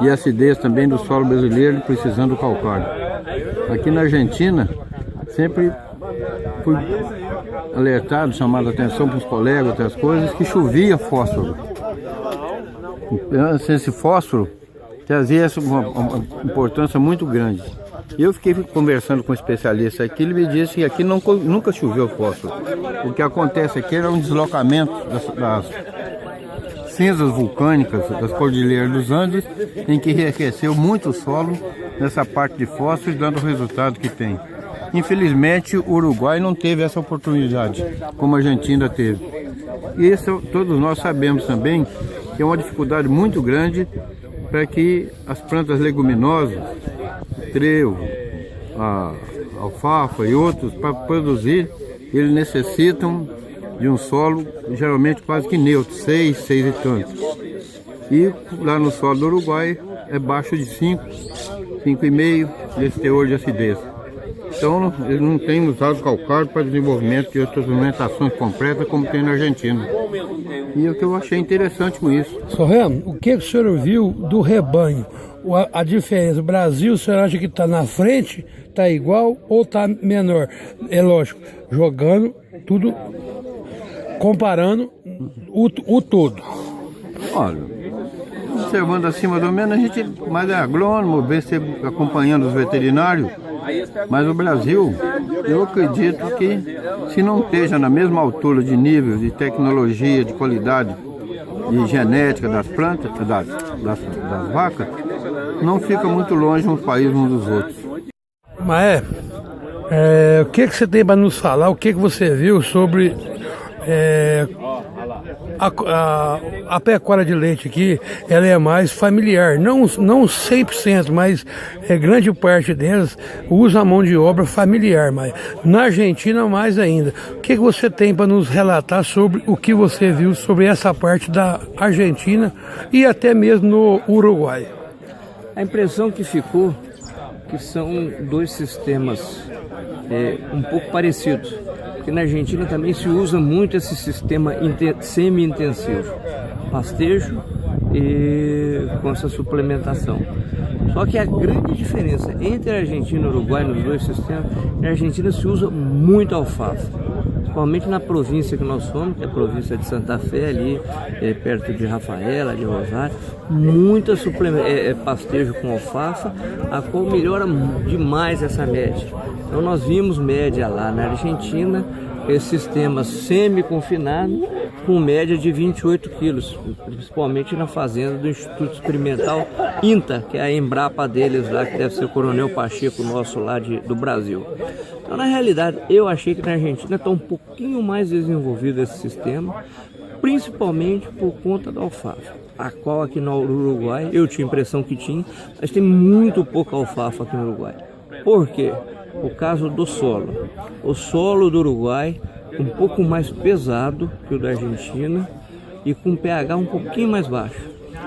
Speaker 4: E a acidez também do solo brasileiro precisando do calcário. Aqui na Argentina, sempre fui alertado, chamado a atenção para os colegas, outras coisas, que chovia fósforo. Esse fósforo trazia uma importância muito grande. Eu fiquei conversando com um especialista aqui, ele me disse que aqui nunca choveu fósforo. O que acontece aqui era um deslocamento das cinzas vulcânicas das Cordilheiras dos Andes, em que enriqueceu muito o solo nessa parte de fósforos, dando o resultado que tem. Infelizmente, o Uruguai não teve essa oportunidade, como a Argentina teve. E isso todos nós sabemos também, que é uma dificuldade muito grande para que as plantas leguminosas, trevo, a alfafa e outros, para produzir, eles necessitam de um solo geralmente quase que neutro, 6 e tantos. E lá no solo do Uruguai é baixo de 5,5 desse teor de acidez. Então eles não têm usado calcário para desenvolvimento de outras alimentações completas como tem na Argentina. E é o que eu achei interessante com isso.
Speaker 1: Sorremo, o que o senhor viu do rebanho? A diferença, o Brasil, o senhor acha que está na frente, está igual ou está menor? É lógico, jogando tudo, comparando o todo.
Speaker 4: Olha, observando acima do menos, a gente mais é agrônomo, vê se acompanhando os veterinários, mas o Brasil, eu acredito que se não esteja na mesma altura de nível de tecnologia, de qualidade, de genética das plantas, das vacas, não fica muito longe um país um dos outros.
Speaker 1: Mas o que você tem para nos falar, o que você viu sobre a pecuária de leite aqui? Ela é mais familiar, não 100%, mas grande parte delas usa a mão de obra familiar, mas na Argentina mais ainda. O que você tem para nos relatar sobre o que você viu sobre essa parte da Argentina e até mesmo no Uruguai?
Speaker 3: A impressão que ficou que são dois sistemas um pouco parecidos. Porque na Argentina também se usa muito esse sistema semi-intensivo, pastejo e com essa suplementação. Só que a grande diferença entre a Argentina e o Uruguai nos dois sistemas, na Argentina se usa muito alfafa, principalmente na província que nós somos, que é a província de Santa Fé, ali perto de Rafaela, de Rosário, muita pastejo com alfafa, a qual melhora demais essa média. Então nós vimos média lá na Argentina, esse sistema semi-confinado, com média de 28 quilos, principalmente na fazenda do Instituto Experimental INTA, que é a Embrapa deles lá, que deve ser o Coronel Pacheco nosso lá do Brasil. Então, na realidade, eu achei que na Argentina está um pouquinho mais desenvolvido esse sistema, principalmente por conta da alfafa, a qual aqui no Uruguai eu tinha a impressão que tinha, mas tem muito pouca alfafa aqui no Uruguai. Por quê? O caso do solo. O solo do Uruguai um pouco mais pesado que o da Argentina e com pH um pouquinho mais baixo.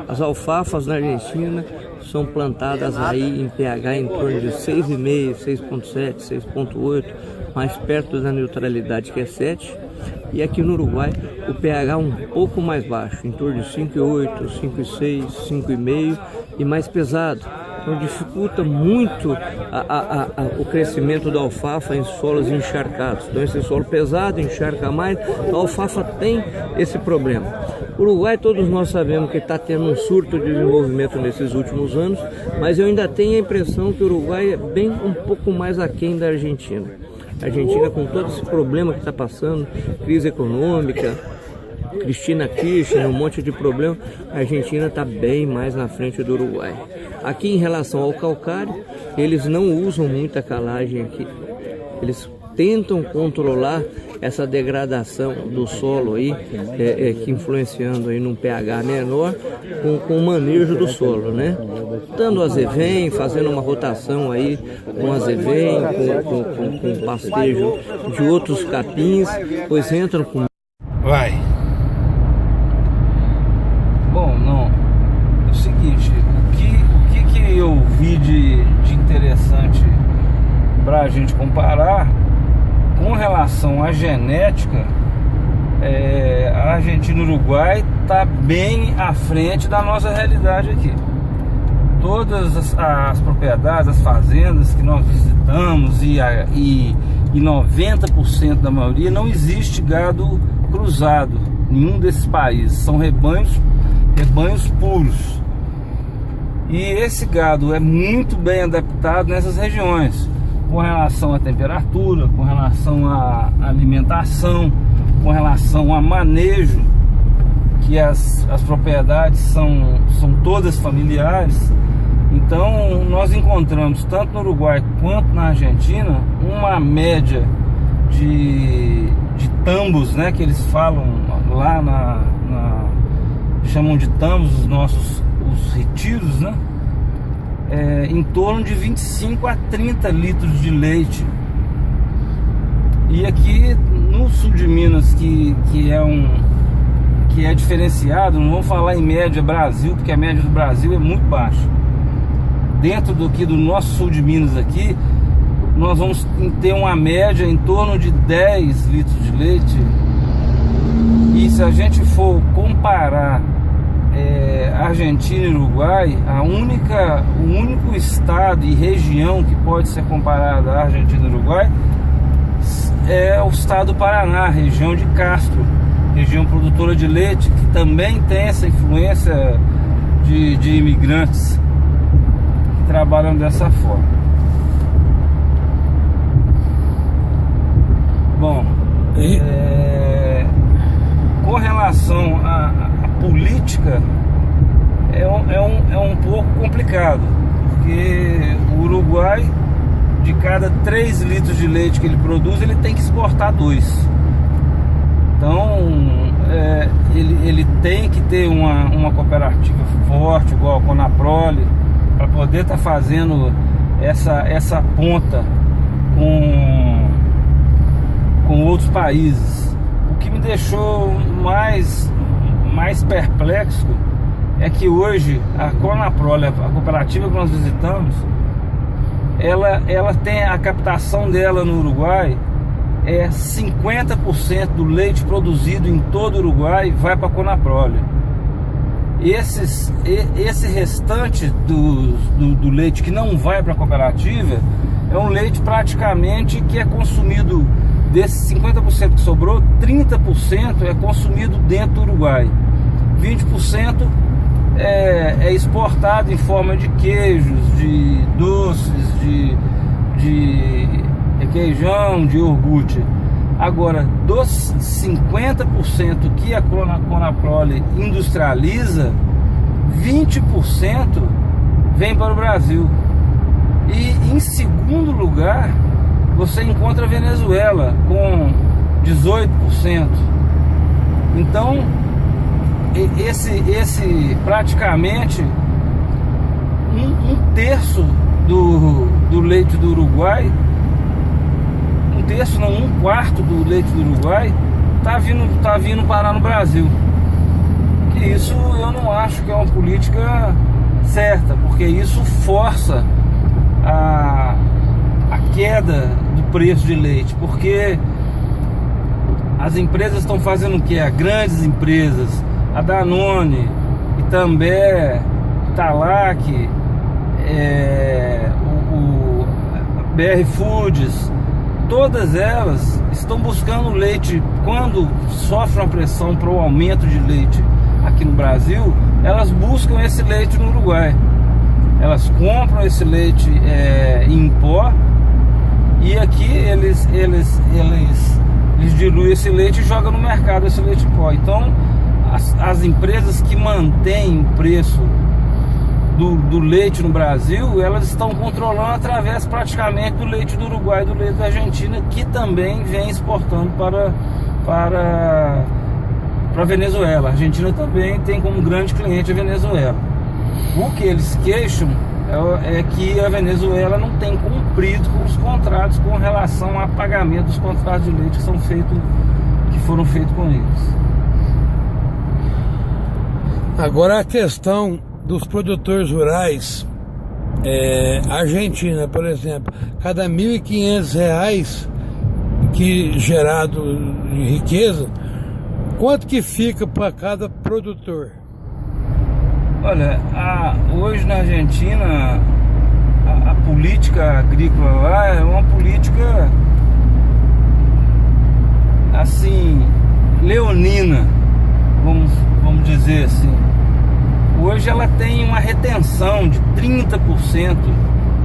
Speaker 3: As alfafas na Argentina são plantadas aí em pH em torno de 6,5, 6,7, 6,8, mais perto da neutralidade que é 7. E aqui no Uruguai o pH um pouco mais baixo, em torno de 5,8, 5,6, 5,5 e mais pesado. Então dificulta muito o crescimento da alfafa em solos encharcados. Então esse solo pesado encharca mais, a alfafa tem esse problema. O Uruguai, todos nós sabemos que está tendo um surto de desenvolvimento nesses últimos anos, mas eu ainda tenho a impressão que o Uruguai é bem um pouco mais aquém da Argentina. A Argentina, com todo esse problema que está passando, crise econômica, Cristina Kirchner, um monte de problema, a Argentina está bem mais na frente do Uruguai. Aqui, em relação ao calcário, eles não usam muita calagem aqui. Eles tentam controlar essa degradação do solo aí, que influenciando aí num pH menor, com o manejo do solo, né? Dando azevém, fazendo uma rotação aí com azevém, com pastejo de outros capins, pois entram com...
Speaker 1: Vai.
Speaker 3: Bom, não. É o seguinte, o que eu vi de interessante para a gente comparar com relação à genética, a Argentina e o Uruguai está bem à frente da nossa realidade aqui. Todas as propriedades, as fazendas que nós visitamos e 90% da maioria não existe gado cruzado, nenhum desses países, são rebanhos puros. E esse gado é muito bem adaptado nessas regiões, com relação à temperatura, com relação à alimentação, com relação a manejo, que as propriedades são todas familiares. Então nós encontramos tanto no Uruguai quanto na Argentina uma média de tambos, né, que eles falam lá chamam de tambos os retiros, né, em torno de 25 a 30 litros de leite. E aqui no sul de Minas, que é diferenciado, não vamos falar em média Brasil, porque a média do Brasil é muito baixa. Dentro do nosso sul de Minas aqui, nós vamos ter uma média em torno de 10 litros de leite. E se a gente for comparar Argentina e Uruguai, o único estado e região que pode ser comparada à Argentina e Uruguai é o estado do Paraná, região de Castro, região produtora de leite, que também tem essa influência de imigrantes que trabalham dessa forma. Bom, com relação à política, é um pouco complicado, porque o Uruguai, de cada 3 litros de leite que ele produz, ele tem que exportar 2. Então ele tem que ter uma cooperativa forte, igual a Conaprole, para poder estar fazendo essa ponta com outros países. O que me deixou mais perplexo é que hoje a Conaprole, a cooperativa que nós visitamos, ela tem a captação dela no Uruguai, 50% do leite produzido em todo o Uruguai vai para a Conaprole. Esse restante do leite que não vai para a cooperativa é um leite praticamente que é consumido. Desses 50% que sobrou, 30% é consumido dentro do Uruguai, 20% é exportado em forma de queijos, de doces, de requeijão, de iogurte. Agora, dos 50% que a Conaprole industrializa, 20% vem para o Brasil. E em segundo lugar, você encontra a Venezuela com 18%. Então, esse praticamente um terço do leite do Uruguai, um quarto do leite do Uruguai tá vindo parar no Brasil. Que isso eu não acho que é uma política certa, porque isso força a queda do preço de leite, porque as empresas estão fazendo o que? As grandes empresas, a Danone, Itambé, Italac, a BR Foods, todas elas estão buscando leite. Quando sofrem uma pressão para o aumento de leite aqui no Brasil, elas buscam esse leite no Uruguai. Elas compram esse leite em pó, e aqui eles diluem esse leite e jogam no mercado esse leite em pó. Então as empresas que mantêm o preço do leite no Brasil, elas estão controlando através praticamente do leite do Uruguai e do leite da Argentina, que também vem exportando para a Venezuela. A Argentina também tem como grande cliente a Venezuela. O que eles queixam é que a Venezuela não tem cumprido com os contratos com relação a pagamento dos contratos de leite que foram feitos com eles.
Speaker 1: Agora a questão dos produtores rurais, Argentina, por exemplo, cada R$ 1.500 que gerado de riqueza, quanto que fica para cada produtor?
Speaker 3: Olha, hoje na Argentina a política agrícola lá é uma política assim leonina, vamos dizer assim. Hoje ela tem uma retenção de 30%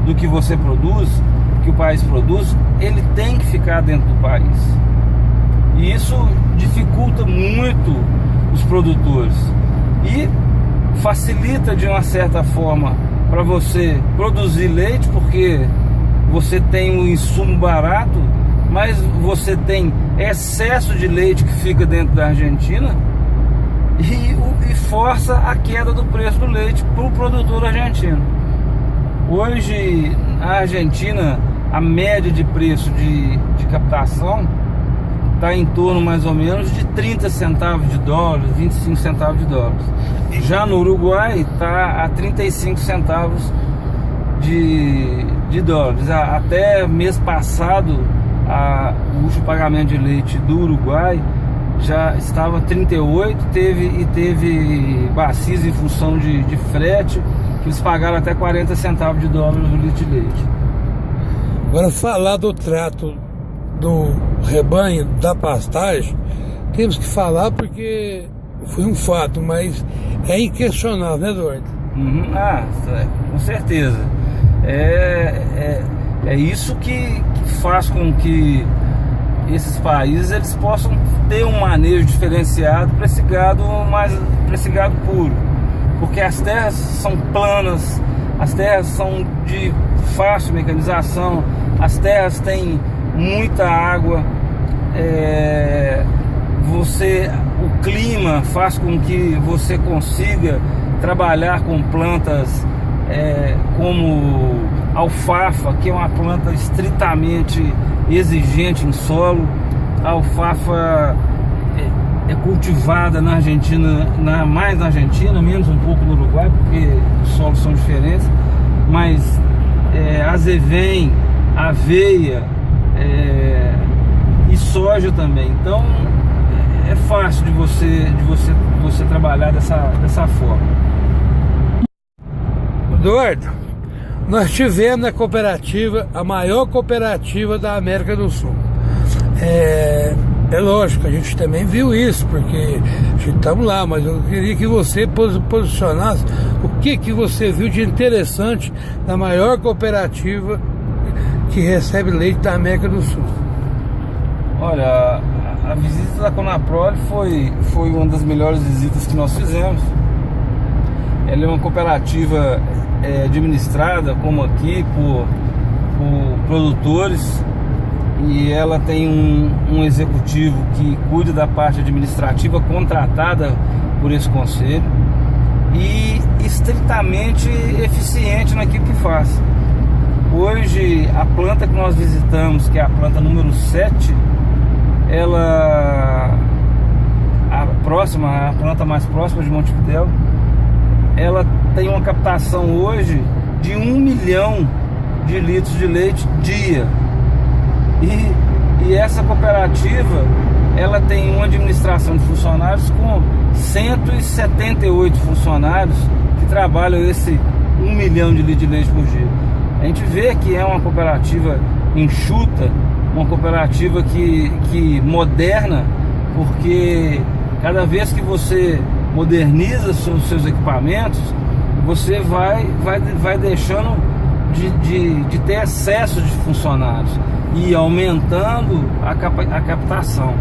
Speaker 3: do que você produz, que o país produz, ele tem que ficar dentro do país. E isso dificulta muito produtores e facilita de uma certa forma para você produzir leite, porque você tem um insumo barato, mas você tem excesso de leite que fica dentro da Argentina e força a queda do preço do leite para o produtor argentino. Hoje a Argentina, a média de preço de captação está em torno mais ou menos de 30 centavos de dólares, 25 centavos de dólares. Já no Uruguai está a 35 centavos de dólares. Até mês passado, o último pagamento de leite do Uruguai já estava 38, teve bacias em função de frete, que eles pagaram até 40 centavos de dólares no litro de leite.
Speaker 1: Agora, falar do trato do rebanho, da pastagem, temos que falar porque foi um fato, mas é inquestionável, né, Eduardo?
Speaker 3: Com certeza. É isso que faz com que esses países eles possam ter um manejo diferenciado para esse gado puro, porque as terras são planas, as terras são de fácil mecanização, as terras têm muita água, o clima faz com que você consiga trabalhar com plantas como alfafa, que é uma planta estritamente exigente em solo. A alfafa é cultivada na Argentina, mais na Argentina, menos um pouco no Uruguai, porque os solos são diferentes, mas azevém, aveia e soja também. Então é fácil de você trabalhar dessa forma.
Speaker 1: Eduardo, nós tivemos na cooperativa, a maior cooperativa da América do Sul. É lógico, a gente também viu isso, porque a gente estamos lá, mas eu queria que você posicionasse o que você viu de interessante na maior cooperativa que recebe leite da América do Sul.
Speaker 3: Olha, a visita da Conaprole foi uma das melhores visitas que nós fizemos. Ela é uma cooperativa administrada, como aqui, por produtores, e ela tem um executivo que cuida da parte administrativa, contratada por esse conselho, e estritamente eficiente naquilo que faz. Hoje, a planta que nós visitamos, que é a planta número 7, a planta mais próxima de Montevidéu, ela tem uma captação hoje de 1 milhão de litros de leite dia. E essa cooperativa, ela tem uma administração de funcionários com 178 funcionários que trabalham esse 1 milhão de litros de leite por dia. A gente vê que é uma cooperativa enxuta, uma cooperativa que moderna, porque cada vez que você moderniza os seus equipamentos, você vai deixando de ter excesso de funcionários e aumentando a captação.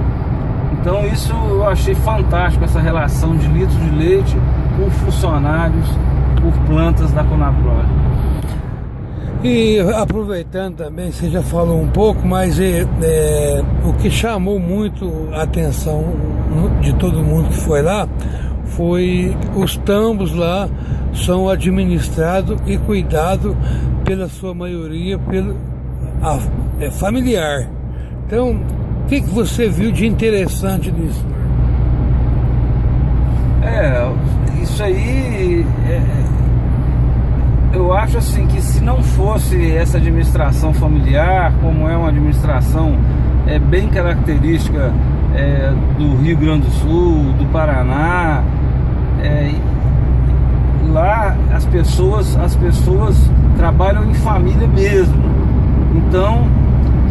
Speaker 3: Então isso eu achei fantástico, essa relação de litros de leite por funcionários, por plantas da Conaprole.
Speaker 1: E aproveitando também, você já falou um pouco, mas o que chamou muito a atenção de todo mundo que foi lá foi os tambos lá são administrados e cuidados pela sua maioria familiar. Então, o que você viu de interessante nisso?
Speaker 3: Isso aí eu acho assim que se não fosse essa administração familiar, como é uma administração bem característica do Rio Grande do Sul, do Paraná, lá as pessoas trabalham em família mesmo. Então,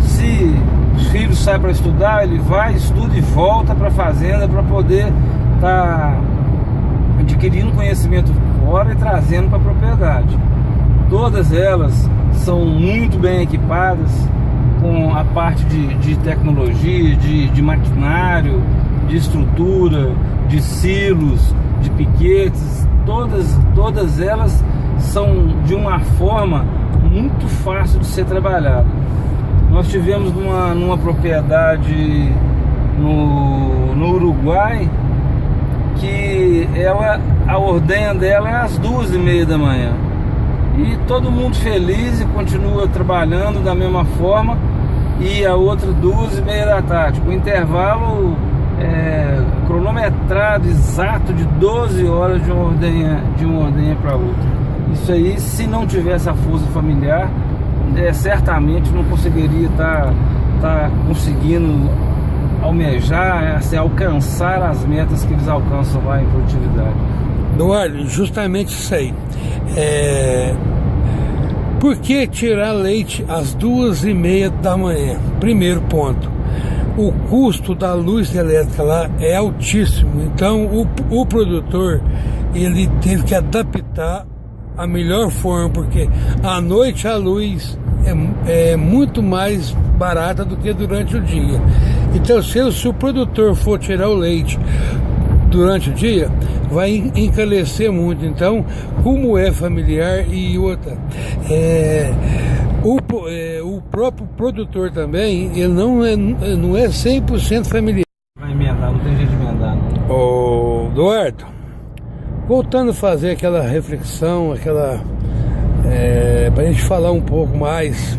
Speaker 3: se os filhos saem para estudar, ele vai, estuda e volta para a fazenda para poder estar adquirindo conhecimento fora e trazendo para a propriedade. Todas elas são muito bem equipadas com a parte de tecnologia, de maquinário, de estrutura, de silos, de piquetes, todas elas são de uma forma muito fácil de ser trabalhada. Nós tivemos numa propriedade no Uruguai que a ordenha dela é às 2h30 da manhã. E todo mundo feliz e continua trabalhando da mesma forma, e a outra 2h30 da tarde, com intervalo cronometrado exato de 12 horas de uma ordenha para outra. Isso aí, se não tivesse a força familiar, certamente não conseguiria estar conseguindo almejar, alcançar as metas que eles alcançam lá em produtividade.
Speaker 1: Eduardo, justamente isso aí. Por que tirar leite às 2h30 da manhã? Primeiro ponto, o custo da luz elétrica lá é altíssimo, então o produtor ele teve que adaptar a melhor forma, porque à noite a luz é muito mais barata do que durante o dia. Então se o produtor for tirar o leite durante o dia, vai encarecer muito. Então, como é familiar, e outra, o próprio produtor também, ele não é 100% familiar.
Speaker 3: Vai emendar, não tem jeito de emendar.
Speaker 1: Ô, Eduardo, voltando a fazer aquela reflexão, para a gente falar um pouco mais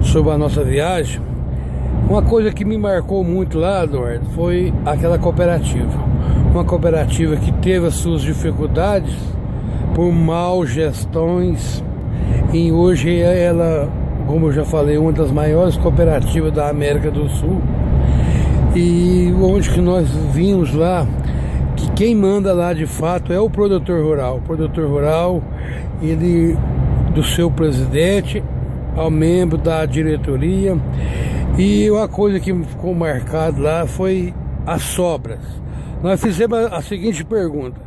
Speaker 1: sobre a nossa viagem, uma coisa que me marcou muito lá, Eduardo, foi aquela cooperativa. Uma cooperativa que teve as suas dificuldades por mal gestões, e hoje ela, como eu já falei, uma das maiores cooperativas da América do Sul. E onde que nós vimos lá que quem manda lá de fato é o produtor rural. O produtor rural, ele, do seu presidente ao membro da diretoria. E uma coisa que ficou marcado lá foi as sobras. Nós fizemos a seguinte pergunta: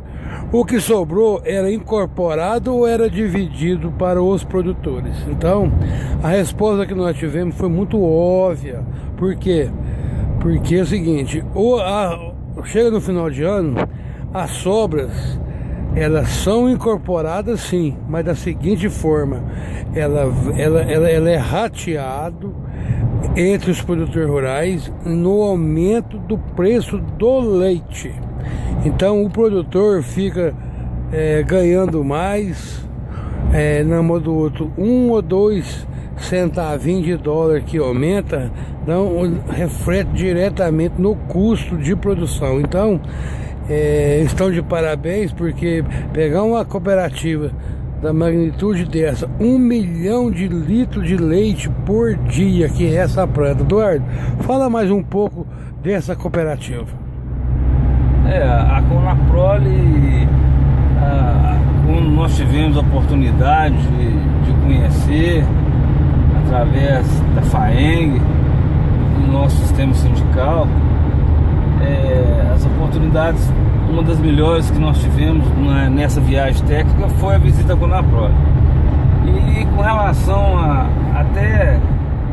Speaker 1: o que sobrou era incorporado ou era dividido para os produtores? Então, a resposta que nós tivemos foi muito óbvia. Por quê? Porque é o seguinte, chega no final de ano, as sobras, elas são incorporadas sim, mas da seguinte forma, ela é rateado entre os produtores rurais no aumento do preço do leite. Então o produtor fica ganhando mais, na mão do outro, 1 ou 2 centavinhos de dólar que aumenta, então reflete diretamente no custo de produção. Então estão de parabéns, porque pegar uma cooperativa da magnitude dessa, 1 milhão de litros de leite por dia, que é essa planta. Eduardo, fala mais um pouco dessa cooperativa.
Speaker 3: A Conaprole, quando nós tivemos a oportunidade de conhecer através da FAENG, do nosso sistema sindical, as oportunidades, uma das melhores que nós tivemos nessa viagem técnica foi a visita à Conaprole. E com relação até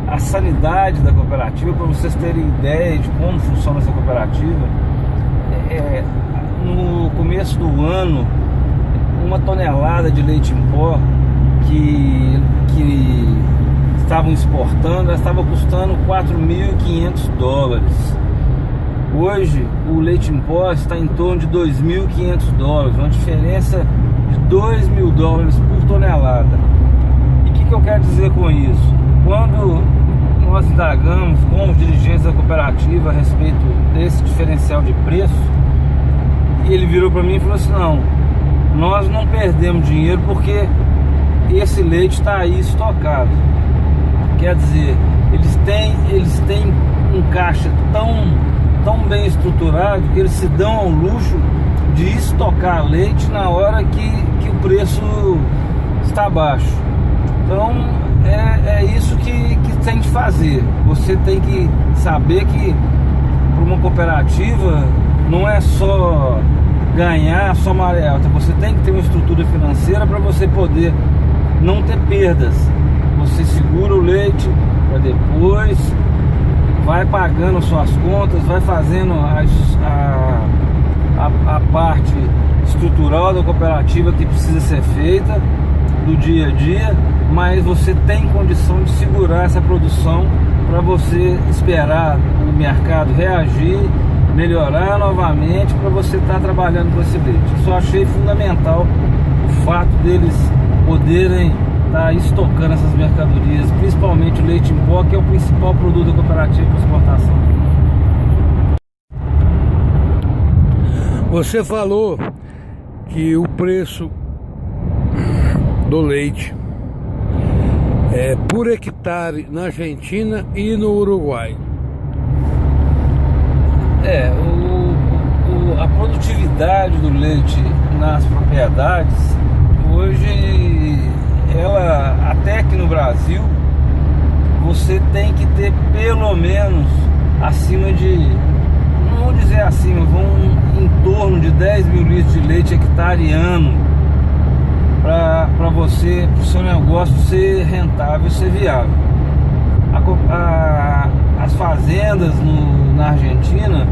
Speaker 3: a sanidade da cooperativa, para vocês terem ideia de como funciona essa cooperativa, no começo do ano, 1 tonelada de leite em pó que estavam exportando, estava custando $4.500. Hoje o leite em pó está em torno de $2.500, uma diferença de $2.000 por tonelada. E o que eu quero dizer com isso? Quando nós indagamos com os dirigentes da cooperativa a respeito desse diferencial de preço, ele virou para mim e falou assim: não, nós não perdemos dinheiro porque esse leite está aí estocado. Quer dizer, eles têm um caixa tão bem estruturado que eles se dão ao luxo de estocar leite na hora que o preço está baixo. Então é isso que tem que fazer. Você tem que saber que para uma cooperativa não é só ganhar só maré alta, você tem que ter uma estrutura financeira para você poder não ter perdas. Você segura o leite para depois, vai pagando suas contas, vai fazendo operativa que precisa ser feita do dia a dia, mas você tem condição de segurar essa produção para você esperar o mercado reagir, melhorar novamente, para você estar trabalhando com esse leite. Eu só achei fundamental o fato deles poderem estar estocando essas mercadorias, principalmente o leite em pó, que é o principal produto da cooperativa para exportação.
Speaker 1: Você falou que o preço do leite é por hectare na Argentina e no Uruguai.
Speaker 3: A produtividade do leite nas propriedades hoje, ela, até aqui no Brasil, você tem que ter pelo menos acima de, não vou dizer acima, vão em torno de 10 mil litros de leite hectare ano para você, para o seu negócio ser rentável, ser viável. As fazendas na Argentina,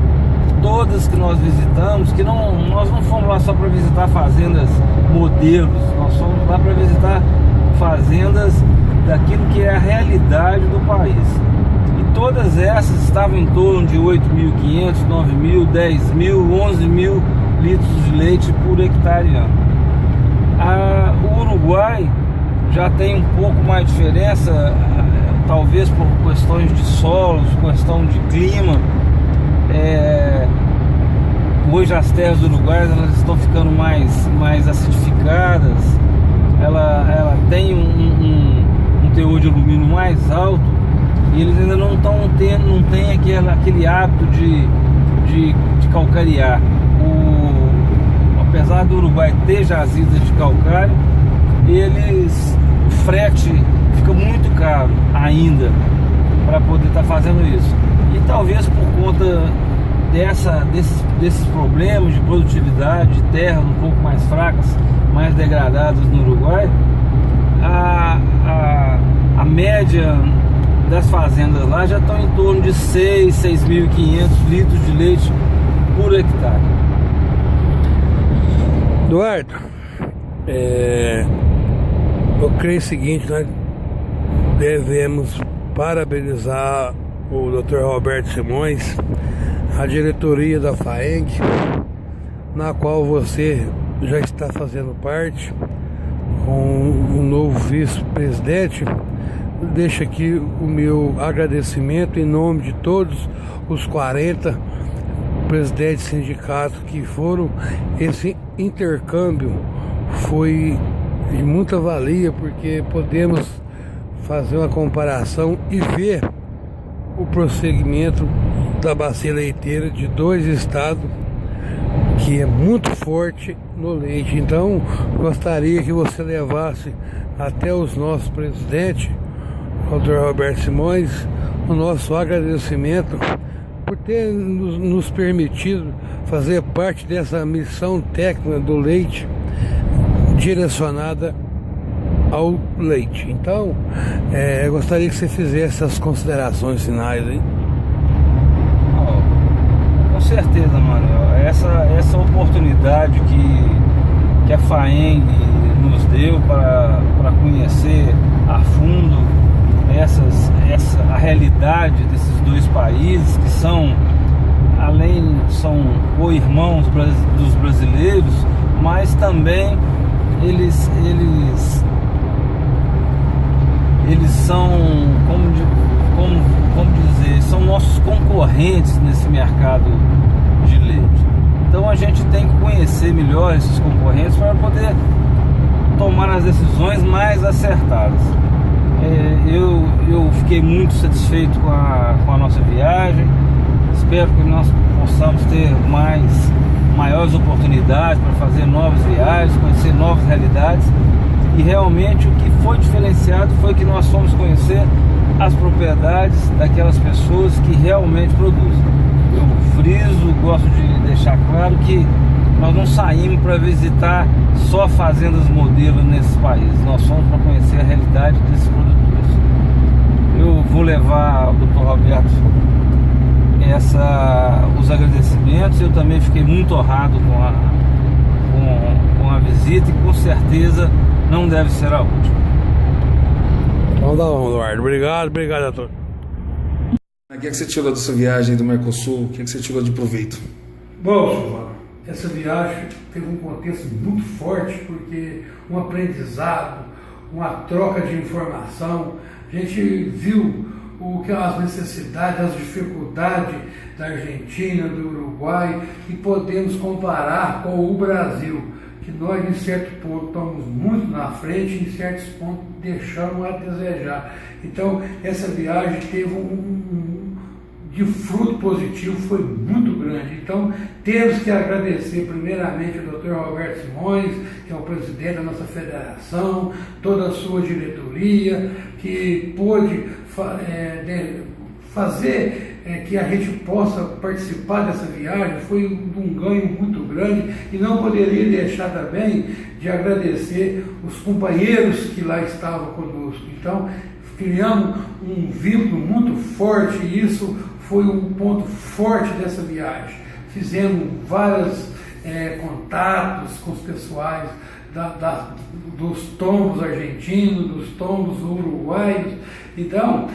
Speaker 3: todas que nós visitamos, que nós não fomos lá só para visitar fazendas modelos, nós fomos lá para visitar fazendas daquilo que é a realidade do país. E todas essas estavam em torno de 8.500, 9.000, 10.000, 11.000 litros de leite por hectare ano. O Uruguai já tem um pouco mais de diferença, talvez por questões de solos, questão de clima. Hoje as terras do Uruguai elas estão ficando mais acidificadas, ela tem um teor de alumínio mais alto, e eles ainda não tem aquele hábito de calcarear. Apesar do Uruguai ter jazidas de calcário, o frete fica muito caro ainda para poder estar fazendo isso. E talvez por conta desses problemas de produtividade, de terras um pouco mais fracas, mais degradadas no Uruguai, a média das fazendas lá já estão em torno de 6.500 litros de leite por hectare.
Speaker 1: Eduardo, eu creio o seguinte, nós devemos parabenizar o Dr. Roberto Simões, a diretoria da FAENG, na qual você já está fazendo parte, com um novo vice-presidente. Deixo aqui o meu agradecimento em nome de todos os 40 presidentes de sindicatos que foram. Esse intercâmbio foi de muita valia, porque podemos fazer uma comparação e ver o prosseguimento da bacia leiteira de dois estados que é muito forte no leite. Então gostaria que você levasse até os nossos presidentes, o Dr. Roberto Simões, o nosso agradecimento por ter nos permitido fazer parte dessa missão técnica do leite direcionada ao leite. Então, eu gostaria que você fizesse essas considerações finais aí.
Speaker 3: Com certeza, Manuel. Essa oportunidade que a FAENG nos deu para conhecer a fundo a realidade desses dois países, que são co-irmãos dos brasileiros, mas também eles são, como dizer, são nossos concorrentes nesse mercado de leite. Então a gente tem que conhecer melhor esses concorrentes para poder tomar as decisões mais acertadas. Eu fiquei muito satisfeito com a nossa viagem. Espero que nós possamos ter maiores oportunidades para fazer novas viagens, conhecer novas realidades. E realmente o que foi diferenciado foi que nós fomos conhecer as propriedades daquelas pessoas que realmente produzem. Eu friso, gosto de deixar claro que nós não saímos para visitar só fazendas modelos nesses países, nós fomos para conhecer a realidade desses produtores. Eu vou levar ao Dr. Roberto os agradecimentos. Eu também fiquei muito honrado com a uma visita e com certeza não deve ser a última.
Speaker 1: Então tá bom, Eduardo. Obrigado a todos.
Speaker 17: O que você tirou dessa viagem do Mercosul? O que você tirou de proveito?
Speaker 1: Bom, Silvano, essa viagem teve um contexto muito forte, porque um aprendizado, uma troca de informação, a gente viu o que as necessidades, as dificuldades da Argentina, do Uruguai, e podemos comparar com o Brasil, que nós em certo ponto estamos muito na frente e em certos pontos deixamos a desejar. Então essa viagem teve de fruto positivo, foi muito grande. Então temos que agradecer primeiramente ao Dr. Roberto Simões, que é o presidente da nossa federação, toda a sua diretoria, que pôde fazer que a gente possa participar dessa viagem. Foi um ganho muito grande, e não poderia deixar também de agradecer os companheiros que lá estavam conosco. Então criamos um vínculo muito forte, e isso foi um ponto forte dessa viagem. Fizemos vários contatos com os pessoais dos tombos argentinos, dos tombos uruguaios. Então,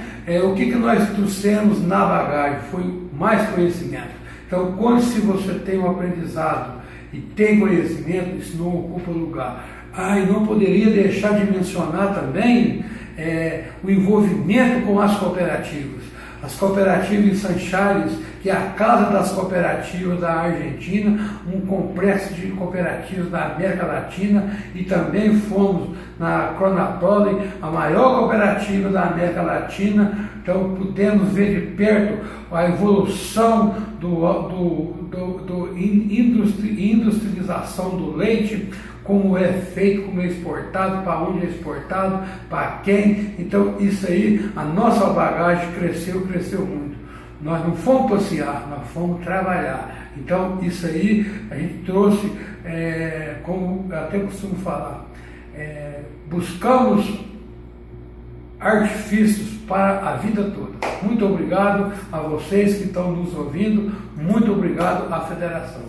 Speaker 1: o que nós trouxemos na bagagem foi mais conhecimento. Então, quando se você tem um aprendizado e tem conhecimento, isso não ocupa lugar. E não poderia deixar de mencionar também o envolvimento com as cooperativas. As cooperativas em San Charles, que é a casa das cooperativas da Argentina, um complexo de cooperativas da América Latina, e também fomos na Cronapoli, a maior cooperativa da América Latina. Então pudemos ver de perto a evolução industrialização do leite, como é feito, como é exportado, para onde é exportado, para quem. Então isso aí, a nossa bagagem cresceu muito. Nós não fomos passear, nós fomos trabalhar. Então isso aí a gente trouxe, como eu até costumo falar, buscamos artifícios para a vida toda. Muito obrigado a vocês que estão nos ouvindo, muito obrigado à Federação.